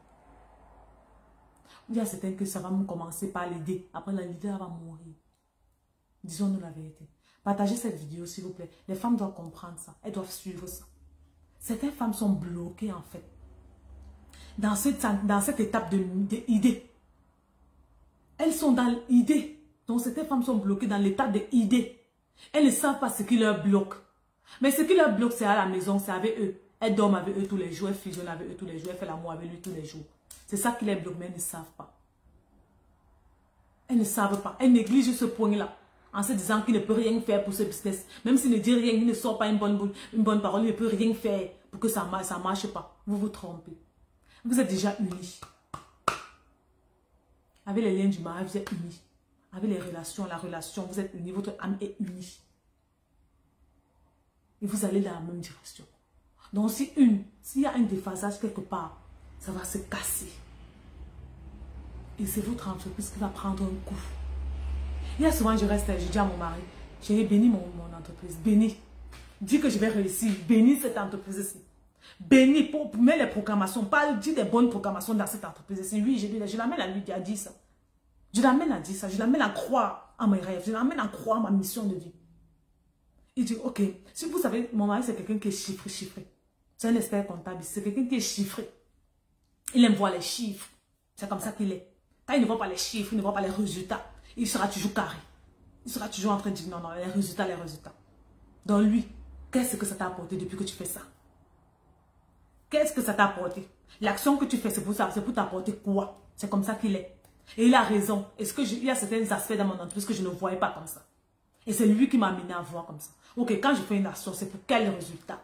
A: Il y a certains que ça va commencer par l'aider. Après, la leader va mourir. Disons-nous la vérité. Partagez cette vidéo, s'il vous plaît. Les femmes doivent comprendre ça. Elles doivent suivre ça. Certaines femmes sont bloquées, en fait. Dans cette étape de idée. Elles sont dans l'idée. Donc, certaines femmes sont bloquées dans l'étape de idée. Elles ne savent pas ce qui leur bloque. Mais ce qui leur bloque, c'est à la maison, c'est avec eux. Elles dorment avec eux tous les jours, elles fusionnent avec eux tous les jours, elles font l'amour avec lui tous les jours. C'est ça qui les bloque, mais elles ne savent pas. Elles ne savent pas. Elles négligent ce point-là en se disant qu'il ne peut rien faire pour ce business. Même s'il ne dit rien, il ne sort pas une bonne parole, il ne peut rien faire pour que ça ne marche pas. Vous vous trompez. Vous êtes déjà unis. Avec les liens du mari, vous êtes unis. Avec les relations, la relation, vous êtes unis. Votre âme est unie. Et vous allez dans la même direction. Donc s'il y a un déphasage quelque part, ça va se casser. Et c'est votre entreprise qui va prendre un coup. Il y a souvent, je dis à mon mari, j'ai béni mon entreprise, béni. Dis que je vais réussir, bénis cette entreprise-ci. Bénis, pour mettre les proclamations, pas dire des bonnes proclamations dans cette entreprise-ci. Oui, je l'amène à lui à dire ça. Je l'amène à dire ça, je l'amène à croire à mes rêves, je l'amène à croire à ma mission de vie. Il dit, ok, si vous savez, mon mari c'est quelqu'un qui est chiffré. C'est un expert comptable, c'est quelqu'un qui est chiffré. Il aime voir les chiffres, c'est comme ça qu'il est. Quand il ne voit pas les chiffres, il ne voit pas les résultats, il sera toujours carré. Il sera toujours en train de dire non, les résultats, les résultats. Donc lui, qu'est-ce que ça t'a apporté depuis que tu fais ça? Qu'est-ce que ça t'a apporté? L'action que tu fais, c'est pour ça, c'est pour t'apporter quoi? C'est comme ça qu'il est. Et il a raison. Est-ce que il y a certains aspects dans mon entreprise que je ne voyais pas comme ça? Et c'est lui qui m'a amené à voir comme ça. Ok, quand je fais une action, c'est pour quel résultat?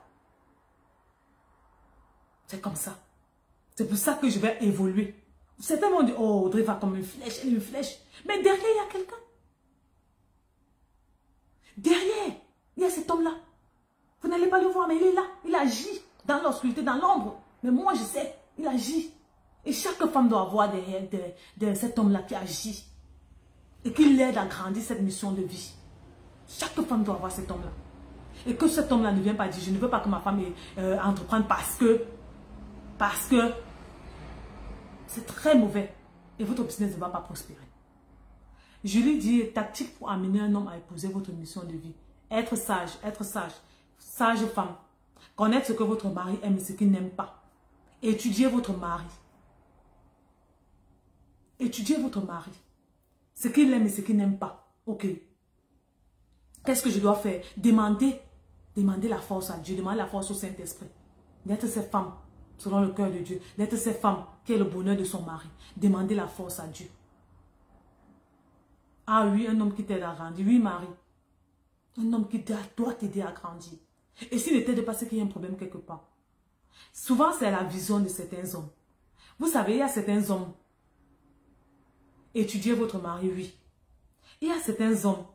A: C'est comme ça. C'est pour ça que je vais évoluer. Certains vont dire, oh, Audrey va comme une flèche, elle est une flèche. Mais derrière, il y a quelqu'un. Derrière, il y a cet homme-là. Vous n'allez pas le voir, mais il est là. Il agit dans l'obscurité, dans l'ombre. Mais moi, je sais, il agit. Et chaque femme doit avoir derrière cet homme-là qui agit. Et qui l'aide à grandir cette mission de vie. Chaque femme doit avoir cet homme-là. Et que cet homme-là ne vienne pas dire, je ne veux pas que ma femme entreprenne parce que c'est très mauvais. Et votre business ne va pas prospérer. Je lui dis, tactique pour amener un homme à épouser votre mission de vie. Être sage, sage femme. Connaître ce que votre mari aime et ce qu'il n'aime pas. Étudier votre mari. Étudier votre mari. Ce qu'il aime et ce qu'il n'aime pas. Ok. Qu'est-ce que je dois faire? Demander la force à Dieu. Demander la force au Saint-Esprit. D'être cette femme selon le cœur de Dieu. D'être cette femme qui est le bonheur de son mari. Demander la force à Dieu. Ah oui, un homme qui t'aide à grandir. Oui, Marie. Un homme qui doit t'aider à grandir. Et s'il ne t'aide pas, c'est qu'il y a un problème quelque part. Souvent, c'est la vision de certains hommes. Vous savez, il y a certains hommes. Étudiez votre mari, oui. Il y a certains hommes,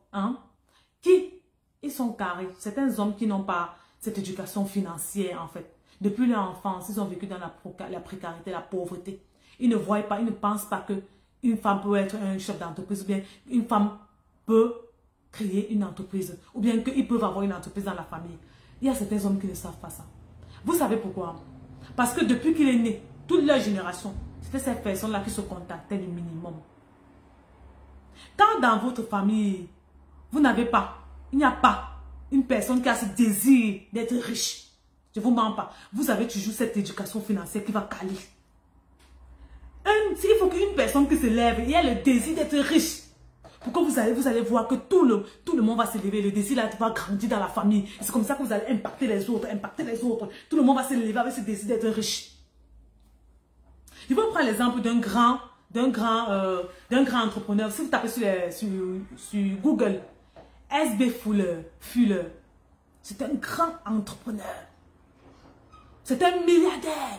A: qui, ils sont carrés. Certains hommes qui n'ont pas cette éducation financière, en fait. Depuis leur enfance, ils ont vécu dans la précarité, la pauvreté. Ils ne voient pas, ils ne pensent pas qu'une femme peut être un chef d'entreprise, ou bien une femme peut créer une entreprise, ou bien qu'ils peuvent avoir une entreprise dans la famille. Il y a certains hommes qui ne savent pas ça. Vous savez pourquoi? Parce que depuis qu'il est né, toute leur génération, c'était ces personnes-là qui se contactaient du minimum. Quand dans votre famille, vous n'avez pas, il n'y a pas une personne qui a ce désir d'être riche, je ne vous mens pas, vous avez toujours cette éducation financière qui va caler. Il faut qu'une personne qui se lève, il y a le désir d'être riche. Pourquoi vous allez voir que tout le monde va se lever, le désir là va grandir dans la famille. C'est comme ça que vous allez impacter les autres. Tout le monde va se lever avec ce désir d'être riche. Je vais prendre l'exemple d'un grand entrepreneur. Si vous tapez sur Google, S.B. Fuller, c'est un grand entrepreneur. C'est un milliardaire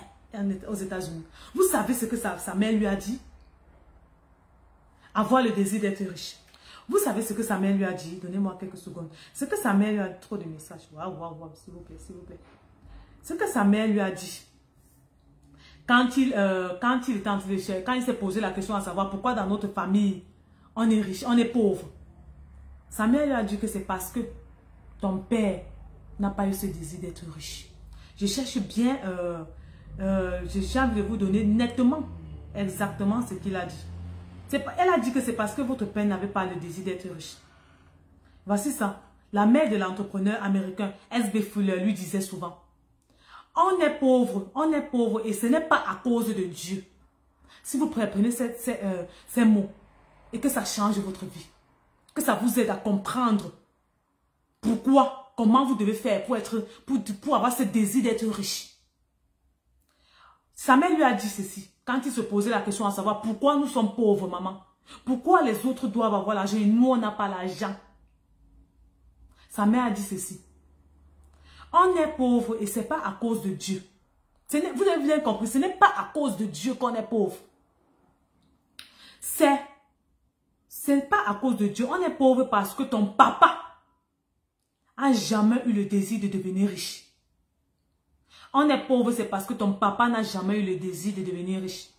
A: aux États-Unis. Vous savez ce que sa mère lui a dit? Avoir le désir d'être riche. Vous savez ce que sa mère lui a dit? Donnez-moi quelques secondes. Ce que sa mère lui a dit, trop de messages. Waouh, s'il vous plaît, s'il vous plaît. Ce que sa mère lui a dit, quand il était en train de chercher, quand il s'est posé la question à savoir pourquoi dans notre famille, on est riche, on est pauvre. Sa mère lui a dit que c'est parce que ton père n'a pas eu ce désir d'être riche. Je cherche bien, je cherche de vous donner nettement, exactement ce qu'il a dit. Elle a dit que c'est parce que votre père n'avait pas le désir d'être riche. Voici ça. La mère de l'entrepreneur américain S.B. Fuller lui disait souvent, on est pauvre et ce n'est pas à cause de Dieu. Si vous prenez ces mots et que ça change votre vie, que ça vous aide à comprendre pourquoi, comment vous devez faire pour avoir ce désir d'être riche. Sa mère lui a dit ceci, quand il se posait la question à savoir pourquoi nous sommes pauvres, maman. Pourquoi les autres doivent avoir l'argent et nous, on n'a pas l'argent. Sa mère a dit ceci. On est pauvre et ce n'est pas à cause de Dieu. Vous avez bien compris, ce n'est pas à cause de Dieu qu'on est pauvre. C'est pas à cause de Dieu. On est pauvre parce que ton papa a jamais eu le désir de devenir riche. On est pauvre, c'est parce que ton papa n'a jamais eu le désir de devenir riche.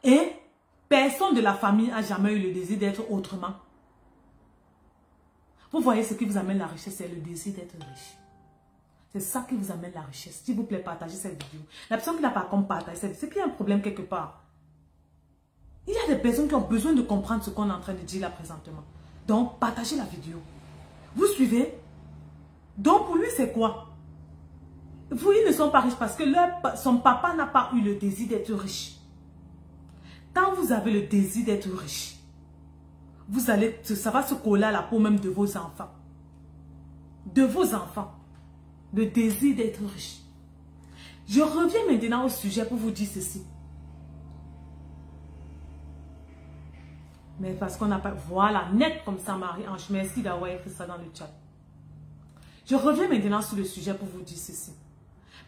A: Et personne de la famille n'a jamais eu le désir d'être autrement. Vous voyez ce qui vous amène la richesse, c'est le désir d'être riche. C'est ça qui vous amène la richesse. S'il vous plaît, partagez cette vidéo. La personne qui n'a pas comme partager cette vidéo, c'est qu'il y a un problème quelque part. Il y a des personnes qui ont besoin de comprendre ce qu'on est en train de dire là présentement. Donc, partagez la vidéo. Vous suivez? Donc, pour lui, c'est quoi? Vous, ils ne sont pas riches parce que son papa n'a pas eu le désir d'être riche. Quand vous avez le désir d'être riche, ça va se coller à la peau même de vos enfants. De vos enfants. Le désir d'être riche. Je reviens maintenant au sujet pour vous dire ceci. Mais parce qu'on n'a pas... Voilà, net comme ça, Marie-Ange. Merci d'avoir écrit ça dans le chat. Je reviens maintenant sur le sujet pour vous dire ceci.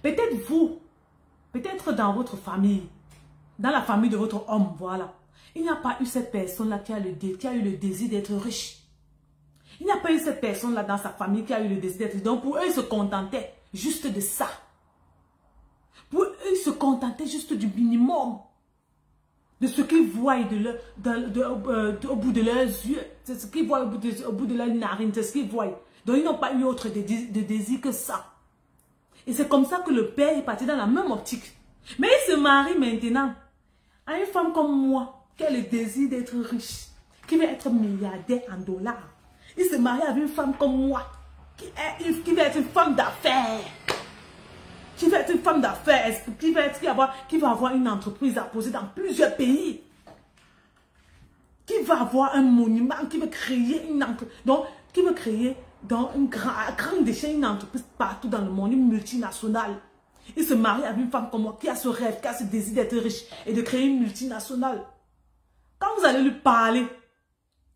A: Peut-être vous, peut-être dans votre famille, dans la famille de votre homme, voilà. Il n'y a pas eu cette personne-là qui a eu le désir d'être riche. Il n'y a pas eu cette personne-là dans sa famille qui a eu le désir d'être riche. Donc pour eux, ils se contentaient juste de ça. Pour eux, ils se contentaient juste du minimum. De ce qu'ils voient au bout de leurs yeux. C'est ce qu'ils voient au bout de leurs narines. C'est ce qu'ils voient. Donc ils n'ont pas eu autre de désir que ça. Et c'est comme ça que le père est parti dans la même optique. Mais il se marie maintenant à une femme comme moi, qui a le désir d'être riche, qui veut être milliardaire en dollars. Il se marie avec une femme comme moi, qui veut être une femme d'affaires. Qui veut être une femme d'affaires, qui va avoir une entreprise à poser dans plusieurs pays. Qui va avoir un monument, qui veut créer une entreprise. Donc, qui veut créer dans une grande échelle une entreprise partout dans le monde, une multinationale. Il se marie avec une femme comme moi qui a ce rêve, qui a ce désir d'être riche et de créer une multinationale. Quand vous allez lui parler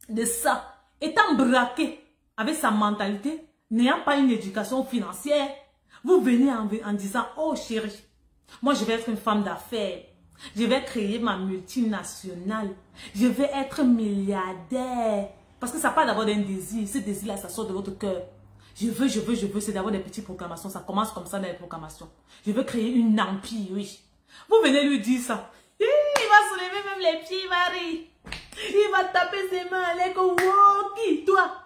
A: de ça, étant braqué avec sa mentalité, n'ayant pas une éducation financière, vous venez en disant, oh chérie, moi je vais être une femme d'affaires, je vais créer ma multinationale, je vais être milliardaire. Parce que ça part d'abord d'un désir, ce désir-là, ça sort de votre cœur. Je veux, c'est d'abord des petites proclamations, ça commence comme ça dans les proclamations. Je veux créer une empire, oui. Vous venez lui dire ça. Il va soulever même les pieds, Marie. Il va taper ses mains, les qui, toi.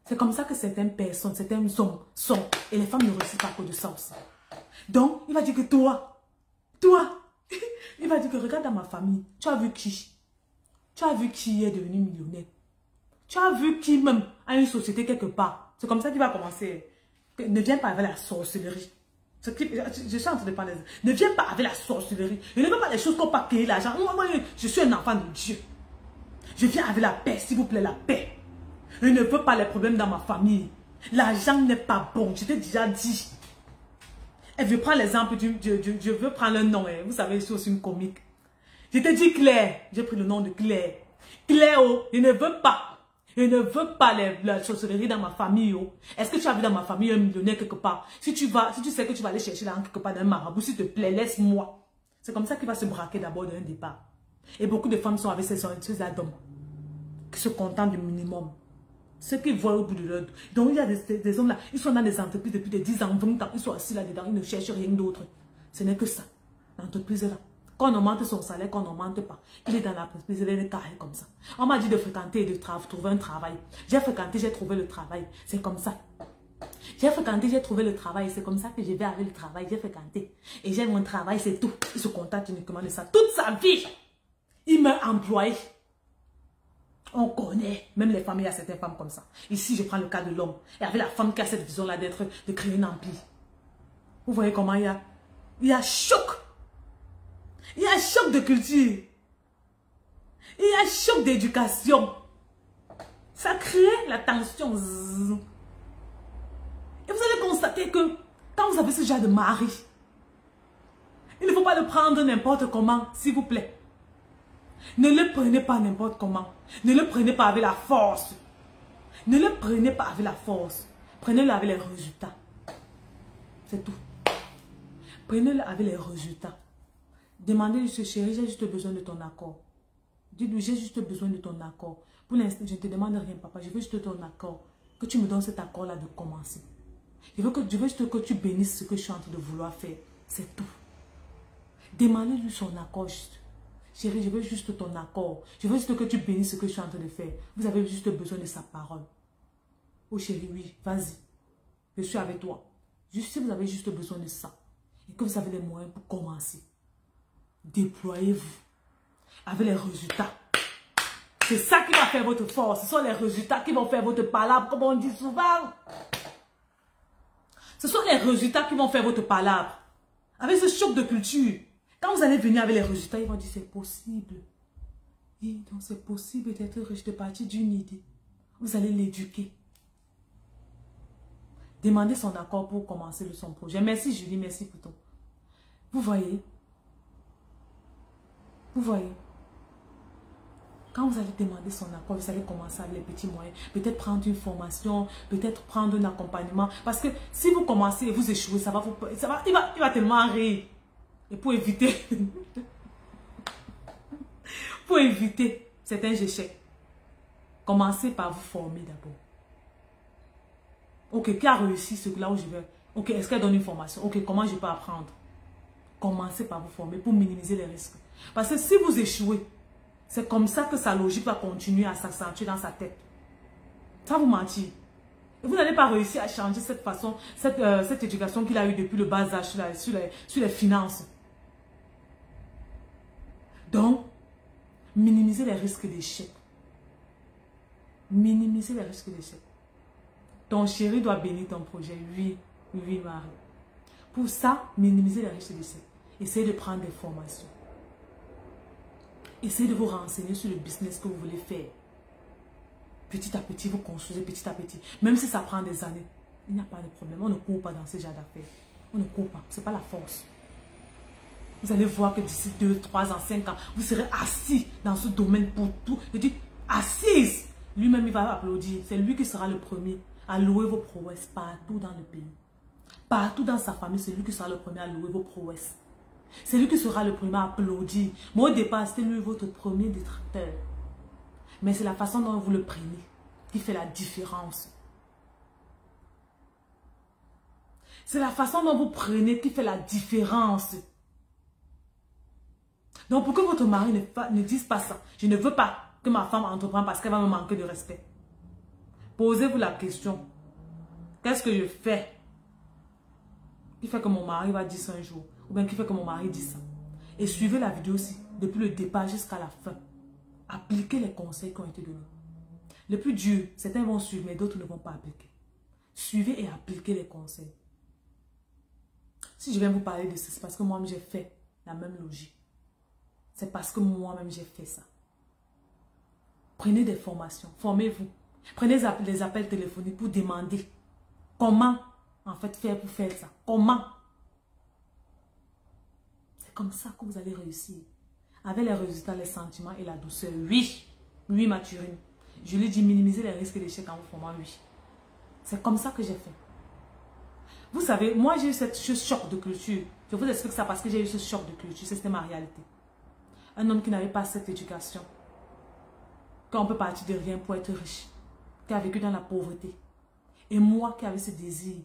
A: C'est comme ça que certaines personnes, certains hommes sont. Et les femmes ne réussissent pas à cause de ça aussi. Donc, il va dire que toi, il va dire que regarde dans ma famille, tu as vu qui? Tu as vu qui est devenu millionnaire? Tu as vu qui même a une société quelque part? C'est comme ça qu'il va commencer. Ne viens pas avec la sorcellerie. Je suis en train de parler. Ne viens pas avec la sorcellerie. Je ne veux pas les choses qu'on pas payer l'argent. Moi, je suis un enfant de Dieu. Je viens avec la paix, s'il vous plaît, la paix. Je ne veux pas les problèmes dans ma famille. L'argent n'est pas bon. Je t'ai déjà dit. Et je prends l'exemple je veux prendre un nom. Vous savez, je suis aussi une comique. Je t'ai dit Claire. J'ai pris le nom de Claire. Claire, oh, je ne veux pas. Je ne veux pas la sorcellerie dans ma famille. Oh. Est-ce que tu as vu dans ma famille un millionnaire quelque part? Si tu sais que tu vas aller chercher là quelque part dans un marabout, s'il te plaît, laisse-moi. C'est comme ça qu'il va se braquer d'abord d'un départ. Et beaucoup de femmes sont avec ces hommes qui se contentent du minimum. Ce qu'ils voient au bout de leur... Donc il y a des hommes là, ils sont dans des entreprises depuis des 10 ans, 20 ans, ils sont assis là-dedans, ils ne cherchent rien d'autre. Ce n'est que ça. L'entreprise est là. Qu'on augmente son salaire, qu'on n'augmente pas. Il est dans la presse, il est carré comme ça. On m'a dit de fréquenter et de trouver un travail. J'ai fréquenté, j'ai trouvé le travail. C'est comme ça. J'ai fréquenté, j'ai trouvé le travail. C'est comme ça que je vais avec le travail. J'ai fréquenté. Et j'ai mon travail, c'est tout. Il se contente uniquement de ça. Toute sa vie, il m'a employé. On connaît. Même les femmes, il y a certaines femmes comme ça. Ici, je prends le cas de l'homme. Et avec la femme qui a cette vision-là de créer un empire. Vous voyez comment il y a choc. Il y a choc de culture. Il y a choc d'éducation. Ça crée la tension. Et vous allez constater que quand vous avez ce genre de mari, il ne faut pas le prendre n'importe comment, s'il vous plaît. Ne le prenez pas n'importe comment. Ne le prenez pas avec la force. Ne le prenez pas avec la force. Prenez-le avec les résultats. C'est tout. Prenez-le avec les résultats. Demandez-lui, chérie, j'ai juste besoin de ton accord. Dites-lui, j'ai juste besoin de ton accord. Pour l'instant, je ne te demande rien, papa. Je veux juste ton accord. Que tu me donnes cet accord-là de commencer. Je veux juste que tu bénisses ce que je suis en train de vouloir faire. C'est tout. Demandez-lui son accord juste. Chérie, je veux juste ton accord. Je veux juste que tu bénisses ce que je suis en train de faire. Vous avez juste besoin de sa parole. Oh chérie, oui, vas-y. Je suis avec toi. Juste si vous avez juste besoin de ça. Et que vous avez les moyens pour commencer. Déployez-vous. Avec les résultats. C'est ça qui va faire votre force. Ce sont les résultats qui vont faire votre palabre, comme on dit souvent. Ce sont les résultats qui vont faire votre palabre. Avec ce choc de culture. Quand vous allez venir avec les résultats, ils vont dire c'est possible. Et donc c'est possible d'être riche de partir d'une idée. Vous allez l'éduquer. Demandez son accord pour commencer son projet. Merci Julie, merci pour tout. Vous voyez? Vous voyez? Quand vous allez demander son accord, vous allez commencer avec les petits moyens. Peut-être prendre une formation, peut-être prendre un accompagnement. Parce que si vous commencez et vous échouez, il va tellement rire. Et pour éviter, certains échecs, commencez par vous former d'abord. Ok, qui a réussi ce là où je vais? Ok, est-ce qu'elle donne une formation? Ok, comment je peux apprendre? Commencez par vous former pour minimiser les risques. Parce que si vous échouez, c'est comme ça que sa logique va continuer à s'accentuer dans sa tête. Ça vous mentir. Et vous n'allez pas réussir à changer cette façon, cette éducation qu'il a eue depuis le bas âge sur les finances. Donc, minimiser les risques d'échec. Minimiser les risques d'échec. Ton chéri doit bénir ton projet. Oui, oui, Marie. Pour ça, minimiser les risques d'échec. Essayez de prendre des formations. Essayez de vous renseigner sur le business que vous voulez faire. Petit à petit, vous construisez petit à petit. Même si ça prend des années, il n'y a pas de problème. On ne court pas dans ce genre d'affaires. On ne court pas. Ce n'est pas la force. Vous allez voir que d'ici 2, 3 ans, 5 ans, vous serez assis dans ce domaine pour tout. Je dis, assise. Lui-même, il va applaudir. C'est lui qui sera le premier à louer vos prouesses partout dans le pays. Partout dans sa famille, c'est lui qui sera le premier à louer vos prouesses. C'est lui qui sera le premier à applaudir. Moi, au départ, c'était lui votre premier détracteur. Mais c'est la façon dont vous le prenez qui fait la différence. C'est la façon dont vous prenez qui fait la différence. Donc, pour que votre mari ne dise pas ça, je ne veux pas que ma femme entreprenne parce qu'elle va me manquer de respect. Posez-vous la question. Qu'est-ce que je fais qui fait que mon mari va dire ça un jour? Ou bien qui fait que mon mari dit ça? Et suivez la vidéo aussi, depuis le départ jusqu'à la fin. Appliquez les conseils qui ont été donnés. Le plus dur, certains vont suivre, mais d'autres ne vont pas appliquer. Suivez et appliquez les conseils. Si je viens vous parler de ça, c'est parce que moi-même j'ai fait la même logique. C'est parce que moi-même j'ai fait ça. Prenez des formations, formez-vous. Prenez les appels téléphoniques pour demander comment en fait faire pour faire ça. Comment? C'est comme ça que vous allez réussir. Avec les résultats, les sentiments et la douceur. Oui, oui Mathurine. Je lui dis minimiser les risques d'échec en vous formant, oui. C'est comme ça que j'ai fait. Vous savez, moi j'ai eu ce choc de culture. Je vous explique ça parce que j'ai eu ce choc de culture. C'était ma réalité. Un homme qui n'avait pas cette éducation. Qu'on peut partir de rien pour être riche. Qui a vécu dans la pauvreté. Et moi qui avais ce désir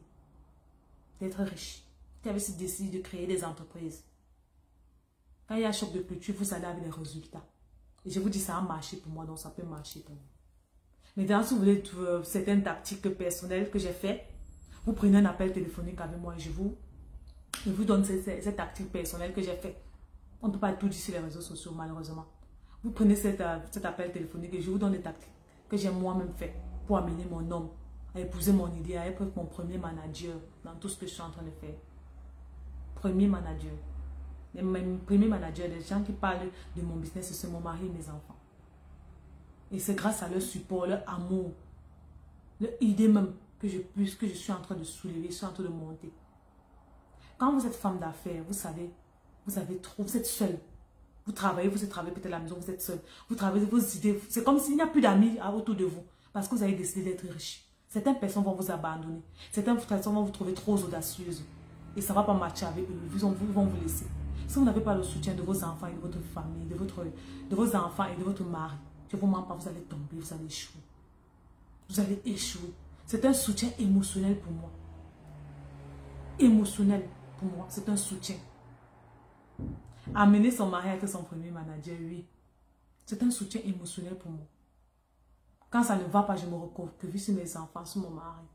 A: d'être riche. Qui avait ce désir de créer des entreprises. Quand il y a choc de culture, vous allez avec les résultats. Et je vous dis, ça a marché pour moi, donc ça peut marcher pour vous. Maintenant, si vous voulez certaines tactiques personnelles que j'ai fait, vous prenez un appel téléphonique avec moi et je vous donne cette tactique personnelle que j'ai fait. On ne peut pas tout dire sur les réseaux sociaux, malheureusement. Vous prenez cet appel téléphonique et je vous donne les tactiques que j'ai moi-même fait pour amener mon homme à épouser mon idée, à être mon premier manager dans tout ce que je suis en train de faire. Premier manager. Mes premiers managers, les gens qui parlent de mon business, c'est mon mari et mes enfants. Et c'est grâce à leur support, leur amour, leur idée même que je suis en train de soulever, je suis en train de monter. Quand vous êtes femme d'affaires, vous savez, vous êtes seule. Vous travaillez peut-être à la maison, vous êtes seule. Vous travaillez vos idées. C'est comme s'il n'y a plus d'amis autour de vous. Parce que vous avez décidé d'être riche. Certaines personnes vont vous abandonner. Certaines personnes vont vous trouver trop audacieuse. Et ça ne va pas matcher avec eux. Ils vont vous laisser. Si vous n'avez pas le soutien de vos enfants et de votre famille, de vos enfants et de votre mari, je ne vous mens pas, vous allez tomber, vous allez échouer. Vous allez échouer. C'est un soutien émotionnel pour moi. Émotionnel pour moi, c'est un soutien. Amener son mari à être son premier manager, oui. C'est un soutien émotionnel pour moi. Quand ça ne va pas, je me recroqueville sur mes enfants, sur mon mari.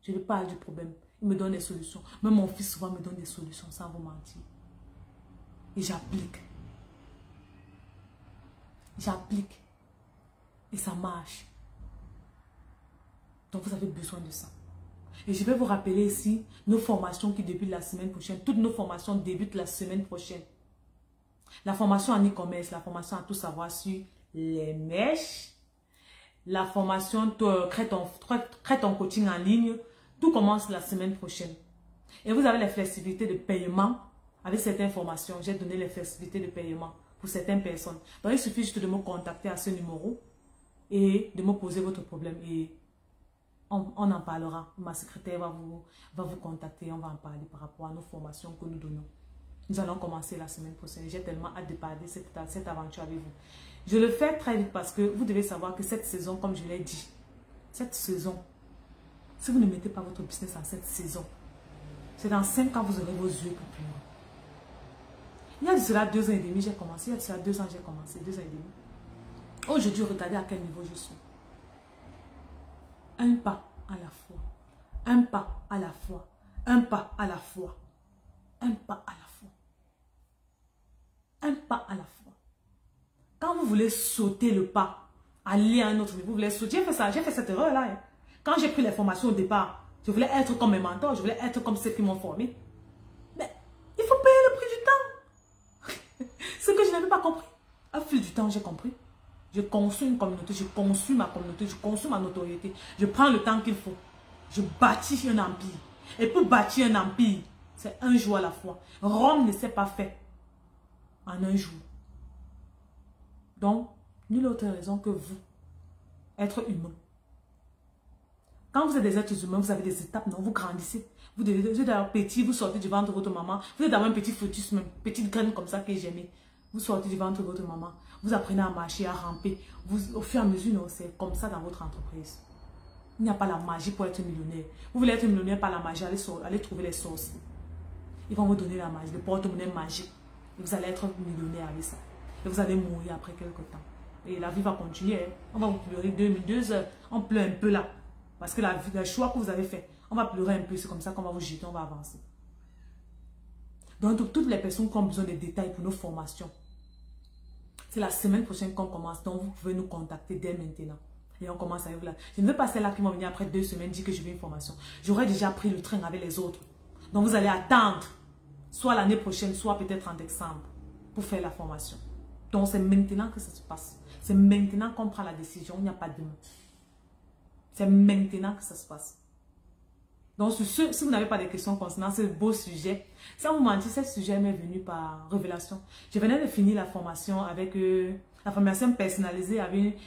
A: Je lui parle du problème. Il me donne des solutions. Même mon fils souvent me donne des solutions sans vous mentir. Et j'applique. J'applique. Et ça marche. Donc vous avez besoin de ça. Et je vais vous rappeler ici nos formations qui débutent la semaine prochaine. Toutes nos formations débutent la semaine prochaine. La formation en e-commerce, la formation à tout savoir sur les mèches, la formation crée ton coaching en ligne, tout commence la semaine prochaine. Et vous avez les flexibilités de paiement avec certaines formations. J'ai donné les flexibilités de paiement pour certaines personnes. Donc il suffit juste de me contacter à ce numéro et de me poser votre problème et on en parlera. Ma secrétaire va vous contacter, on va en parler par rapport à nos formations que nous donnons. Nous allons commencer la semaine prochaine. J'ai tellement hâte de parler cette aventure avec vous. Je le fais très vite parce que vous devez savoir que cette saison, comme je l'ai dit, cette saison, si vous ne mettez pas votre business en cette saison, c'est dans 5 ans vous aurez vos yeux pour plus. Il y a de cela 2 ans et demi, j'ai commencé. Il y a de cela 2 ans, j'ai commencé. 2 ans et demi. Aujourd'hui, regardez à quel niveau je suis. Un pas à la fois. Un pas à la fois. Un pas à la fois. Un pas à la fois. Un pas à la fois. Quand vous voulez sauter le pas, aller à un autre niveau, vous voulez sauter, j'ai fait cette erreur-là. Hein. Quand j'ai pris les formations au départ, je voulais être comme mes mentors, je voulais être comme ceux qui m'ont formé. Mais il faut payer le prix du temps. Ce que je n'avais pas compris. Au fil du temps, j'ai compris. Je construis une communauté, je construis ma communauté, je construis ma notoriété. Je prends le temps qu'il faut. Je bâtis un empire. Et pour bâtir un empire, c'est un jour à la fois. Rome ne s'est pas fait en un jour. Donc, nulle autre raison que vous, être humain. Quand vous êtes des êtres humains, vous avez des étapes, non? Vous grandissez. Vous êtes d'ailleurs petit, vous sortez du ventre de votre maman. Vous êtes d'avoir un petit fœtus même, petite graine comme ça que j'aimais. Vous sortez du ventre de votre maman. Vous apprenez à marcher, à ramper. Au fur et à mesure, c'est comme ça dans votre entreprise. Il n'y a pas la magie pour être millionnaire. Vous voulez être millionnaire par la magie, allez trouver les sorciers. Ils vont vous donner la magie, le porte-monnaie magique. Et vous allez être millionnaire avec ça. Et vous allez mourir après quelques temps. Et la vie va continuer. Hein. On va vous pleurer 2 heures. On pleure un peu là. Parce que le choix que vous avez fait, on va pleurer un peu. C'est comme ça qu'on va vous jeter, on va avancer. Donc, toutes les personnes qui ont besoin de détails pour nos formations, c'est la semaine prochaine qu'on commence. Donc, vous pouvez nous contacter dès maintenant. Et on commence avec là. Je ne veux pas celle-là qui vont venir après 2 semaines dire que je veux une formation. J'aurais déjà pris le train avec les autres. Donc, vous allez attendre. Soit l'année prochaine, soit peut-être en décembre. Pour faire la formation. Donc, c'est maintenant que ça se passe. C'est maintenant qu'on prend la décision. Il n'y a pas de demain. C'est maintenant que ça se passe. Donc, si vous n'avez pas de questions concernant ce beau sujet, sans vous mentir, ce sujet m'est venu par révélation. Je venais de finir la formation avec la formation personnalisée avec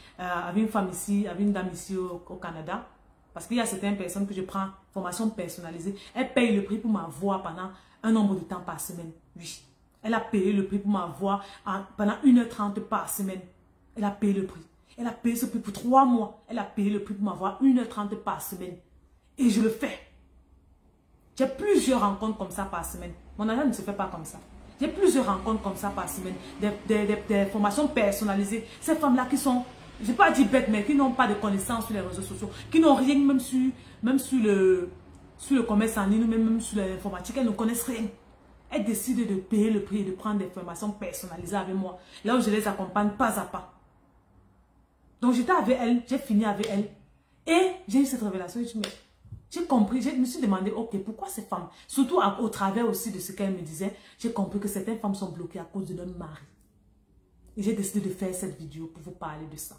A: une femme ici, avec une dame ici au Canada. Parce qu'il y a certaines personnes que je prends formation personnalisée. Elle paye le prix pour m'avoir pendant un nombre de temps par semaine. Oui. Elle a payé le prix pour m'avoir pendant 1h30 par semaine. Elle a payé le prix. Elle a payé ce prix pour 3 mois. Elle a payé le prix pour m'avoir 1h30 par semaine. Et je le fais. J'ai plusieurs rencontres comme ça par semaine. Mon argent ne se fait pas comme ça. J'ai plusieurs rencontres comme ça par semaine, des formations personnalisées. Ces femmes-là qui sont, je ne vais pas dire bêtes, mais qui n'ont pas de connaissances sur les réseaux sociaux, qui n'ont rien même sur le commerce en ligne, même sur l'informatique, elles ne connaissent rien. Elles décident de payer le prix et de prendre des formations personnalisées avec moi, là où je les accompagne pas à pas. Donc j'étais avec elles, j'ai fini avec elles. Et j'ai eu cette révélation, j'ai compris, je me suis demandé, ok, pourquoi ces femmes, surtout au travers aussi de ce qu'elles me disaient, j'ai compris que certaines femmes sont bloquées à cause de leur mari. Et j'ai décidé de faire cette vidéo pour vous parler de ça.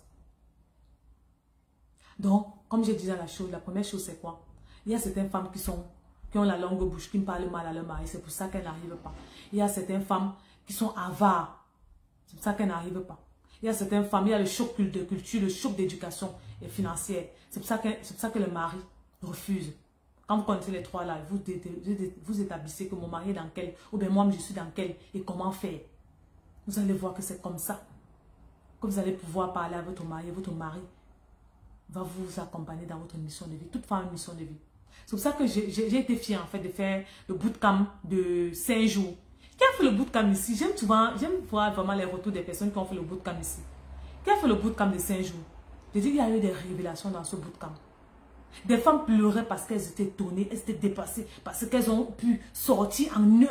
A: Donc, comme j'ai dit dans la première chose, c'est quoi? Il y a certaines femmes qui ont la langue bouche, qui me parlent mal à leur mari, c'est pour ça qu'elles n'arrivent pas. Il y a certaines femmes qui sont avares, c'est pour ça qu'elles n'arrivent pas. Il y a certaines femmes, il y a le choc de culture, le choc d'éducation et financière. C'est pour ça que le mari refuse. Quand vous connaissez les trois là, vous établissez que mon mari est dans quel, ou bien moi je suis dans quel, et comment faire. Vous allez voir que c'est comme ça que vous allez pouvoir parler à votre mari. Votre mari va vous accompagner dans votre mission de vie. Toute femme a une mission de vie. C'est pour ça que j'ai été fière en fait de faire le bootcamp de 5 jours. Qui a fait le bootcamp ici? J'aime voir vraiment les retours des personnes qui ont fait le bootcamp ici. Qui a fait le bootcamp de 5 jours? Je dis qu'il y a eu des révélations dans ce bootcamp. Des femmes pleuraient parce qu'elles étaient étonnées, elles étaient dépassées, parce qu'elles ont pu sortir en eux.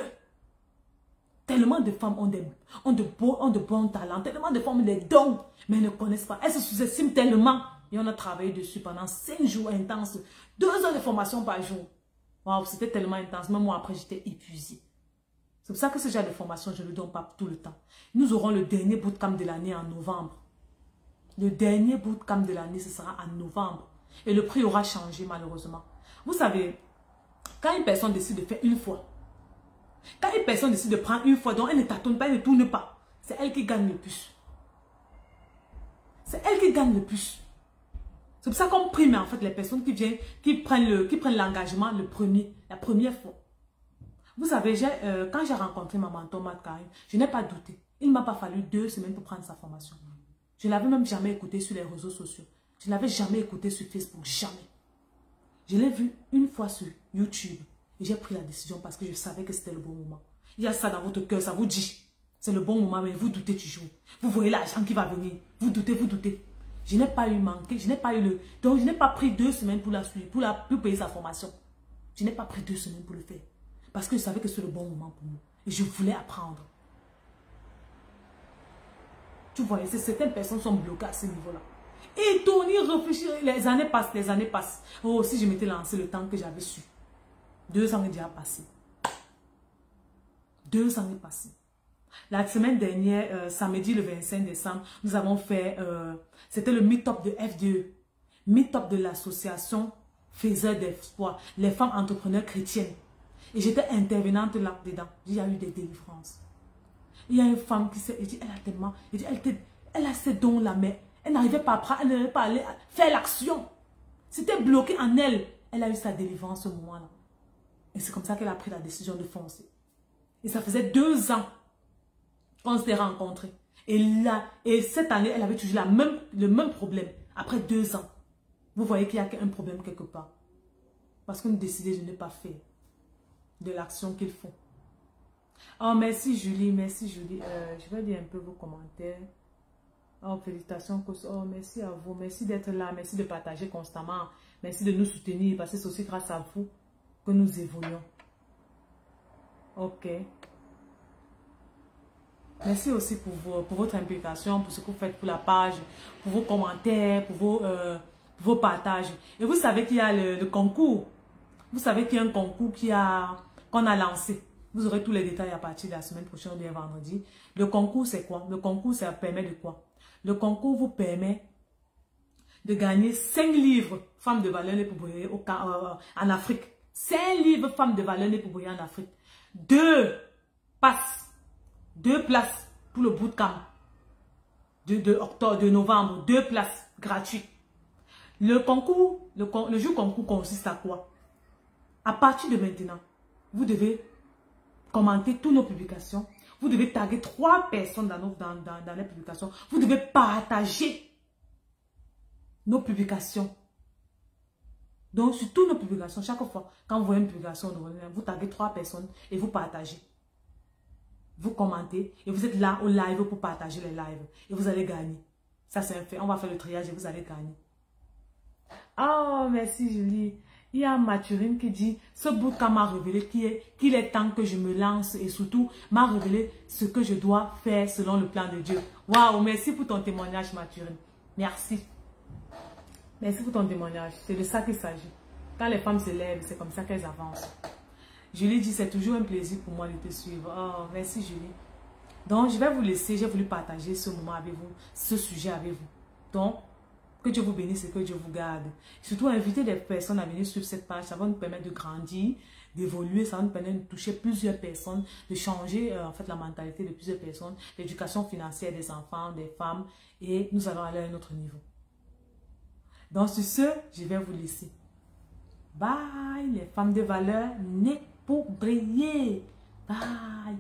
A: Tellement de femmes ont de bons talents, tellement de femmes ont des dons, mais elles ne connaissent pas. Elles se sous-estiment tellement. Et on a travaillé dessus pendant 5 jours intenses, 2 heures de formation par jour. Wow, c'était tellement intense. Même moi, après, j'étais épuisée. C'est pour ça que ce genre de formation, je ne le donne pas tout le temps. Nous aurons le dernier bootcamp de l'année en novembre. Le dernier bootcamp de l'année, ce sera en novembre. Et le prix aura changé malheureusement. Vous savez, quand une personne décide de faire une fois, quand une personne décide de prendre une fois, donc elle ne tâtonne pas, elle ne tourne pas, c'est elle qui gagne le plus. C'est elle qui gagne le plus. C'est pour ça qu'on prime en fait les personnes qui prennent l'engagement la première fois. Vous savez, quand j'ai rencontré ma mentor Matt Karim, je n'ai pas douté. Il ne m'a pas fallu 2 semaines pour prendre sa formation. Je ne l'avais même jamais écouté sur les réseaux sociaux. Je ne l'avais jamais écouté sur Facebook, jamais. Je l'ai vu une fois sur YouTube et j'ai pris la décision parce que je savais que c'était le bon moment. Il y a ça dans votre cœur, ça vous dit, c'est le bon moment, mais vous doutez toujours. Vous voyez l'argent qui va venir, vous doutez, vous doutez. Je n'ai pas eu manqué, je n'ai pas eu le... Donc je n'ai pas pris 2 semaines pour la suivre, pour payer sa formation. Je n'ai pas pris 2 semaines pour le faire. Parce que je savais que c'était le bon moment pour moi. Et je voulais apprendre. Tu vois, certaines personnes sont bloquées à ce niveau-là. Et Tony réfléchit, les années passent, les années passent. Oh, si je m'étais lancé le temps que j'avais su. 2 ans est déjà passé. 2 ans est passé. La semaine dernière, samedi le 25 décembre, nous avons fait, c'était le meet-up de FDE. Meet-up de l'association Faiseurs d'Espoir, les femmes entrepreneurs chrétiennes. Et j'étais intervenante là-dedans. Il y a eu des délivrances. Il y a une femme qui s'est dit, elle a tellement, elle a ces dons-là, mais elle n'arrivait pas à aller faire l'action. C'était bloqué en elle. Elle a eu sa délivrance ce moment-là. Et c'est comme ça qu'elle a pris la décision de foncer. Et ça faisait 2 ans qu'on s'était rencontrés. Et cette année, elle avait toujours le même problème. Après 2 ans. Vous voyez qu'il y a un problème quelque part. Parce qu'on a décidé de ne pas faire de l'action qu'il faut. Oh, merci Julie, merci Julie. Je vais lire un peu vos commentaires. Oh, félicitations. Oh, merci à vous. Merci d'être là. Merci de partager constamment. Merci de nous soutenir parce que c'est aussi grâce à vous que nous évoluons. Ok. Merci aussi pour votre implication, pour ce que vous faites pour la page, pour vos commentaires, pour vos partages. Et vous savez qu'il y a le concours. Vous savez qu'il y a un concours qu'on a lancé. Vous aurez tous les détails à partir de la semaine prochaine ou bien vendredi. Le concours, c'est quoi? Le concours, ça permet de quoi? Le concours vous permet de gagner 5 livres femmes de valeur pour briller en Afrique. 5 livres femmes de valeur pour briller en Afrique. 2 places pour le bootcamp de novembre. 2 places gratuites. Le jeu concours consiste à quoi? À partir de maintenant, vous devez commenter toutes nos publications. Vous devez taguer 3 personnes dans les publications. Vous devez partager nos publications. Donc, sur toutes nos publications, chaque fois, quand vous voyez une publication, vous taguez 3 personnes et vous partagez. vous commentez et vous êtes là au live pour partager les lives. Et vous allez gagner. Ça, c'est un fait. On va faire le triage et vous allez gagner. Oh, merci Julie. Il y a Mathurine qui dit, ce bootcamp m'a révélé qu'il est temps que je me lance et surtout m'a révélé ce que je dois faire selon le plan de Dieu. Waouh, merci pour ton témoignage Mathurine. Merci. Merci pour ton témoignage. C'est de ça qu'il s'agit. Quand les femmes se lèvent, c'est comme ça qu'elles avancent. Julie dit, c'est toujours un plaisir pour moi de te suivre. Oh, merci Julie. Donc, je vais vous laisser. J'ai voulu partager ce moment avec vous, ce sujet avec vous. Donc, que Dieu vous bénisse et que Dieu vous garde. Surtout, invitez des personnes à venir sur cette page. Ça va nous permettre de grandir, d'évoluer. Ça va nous permettre de toucher plusieurs personnes, de changer en fait la mentalité de plusieurs personnes, l'éducation financière des enfants, des femmes. Et nous allons aller à un autre niveau. Donc, sur ce, je vais vous laisser. Bye, les femmes de valeur nées pour briller. Bye.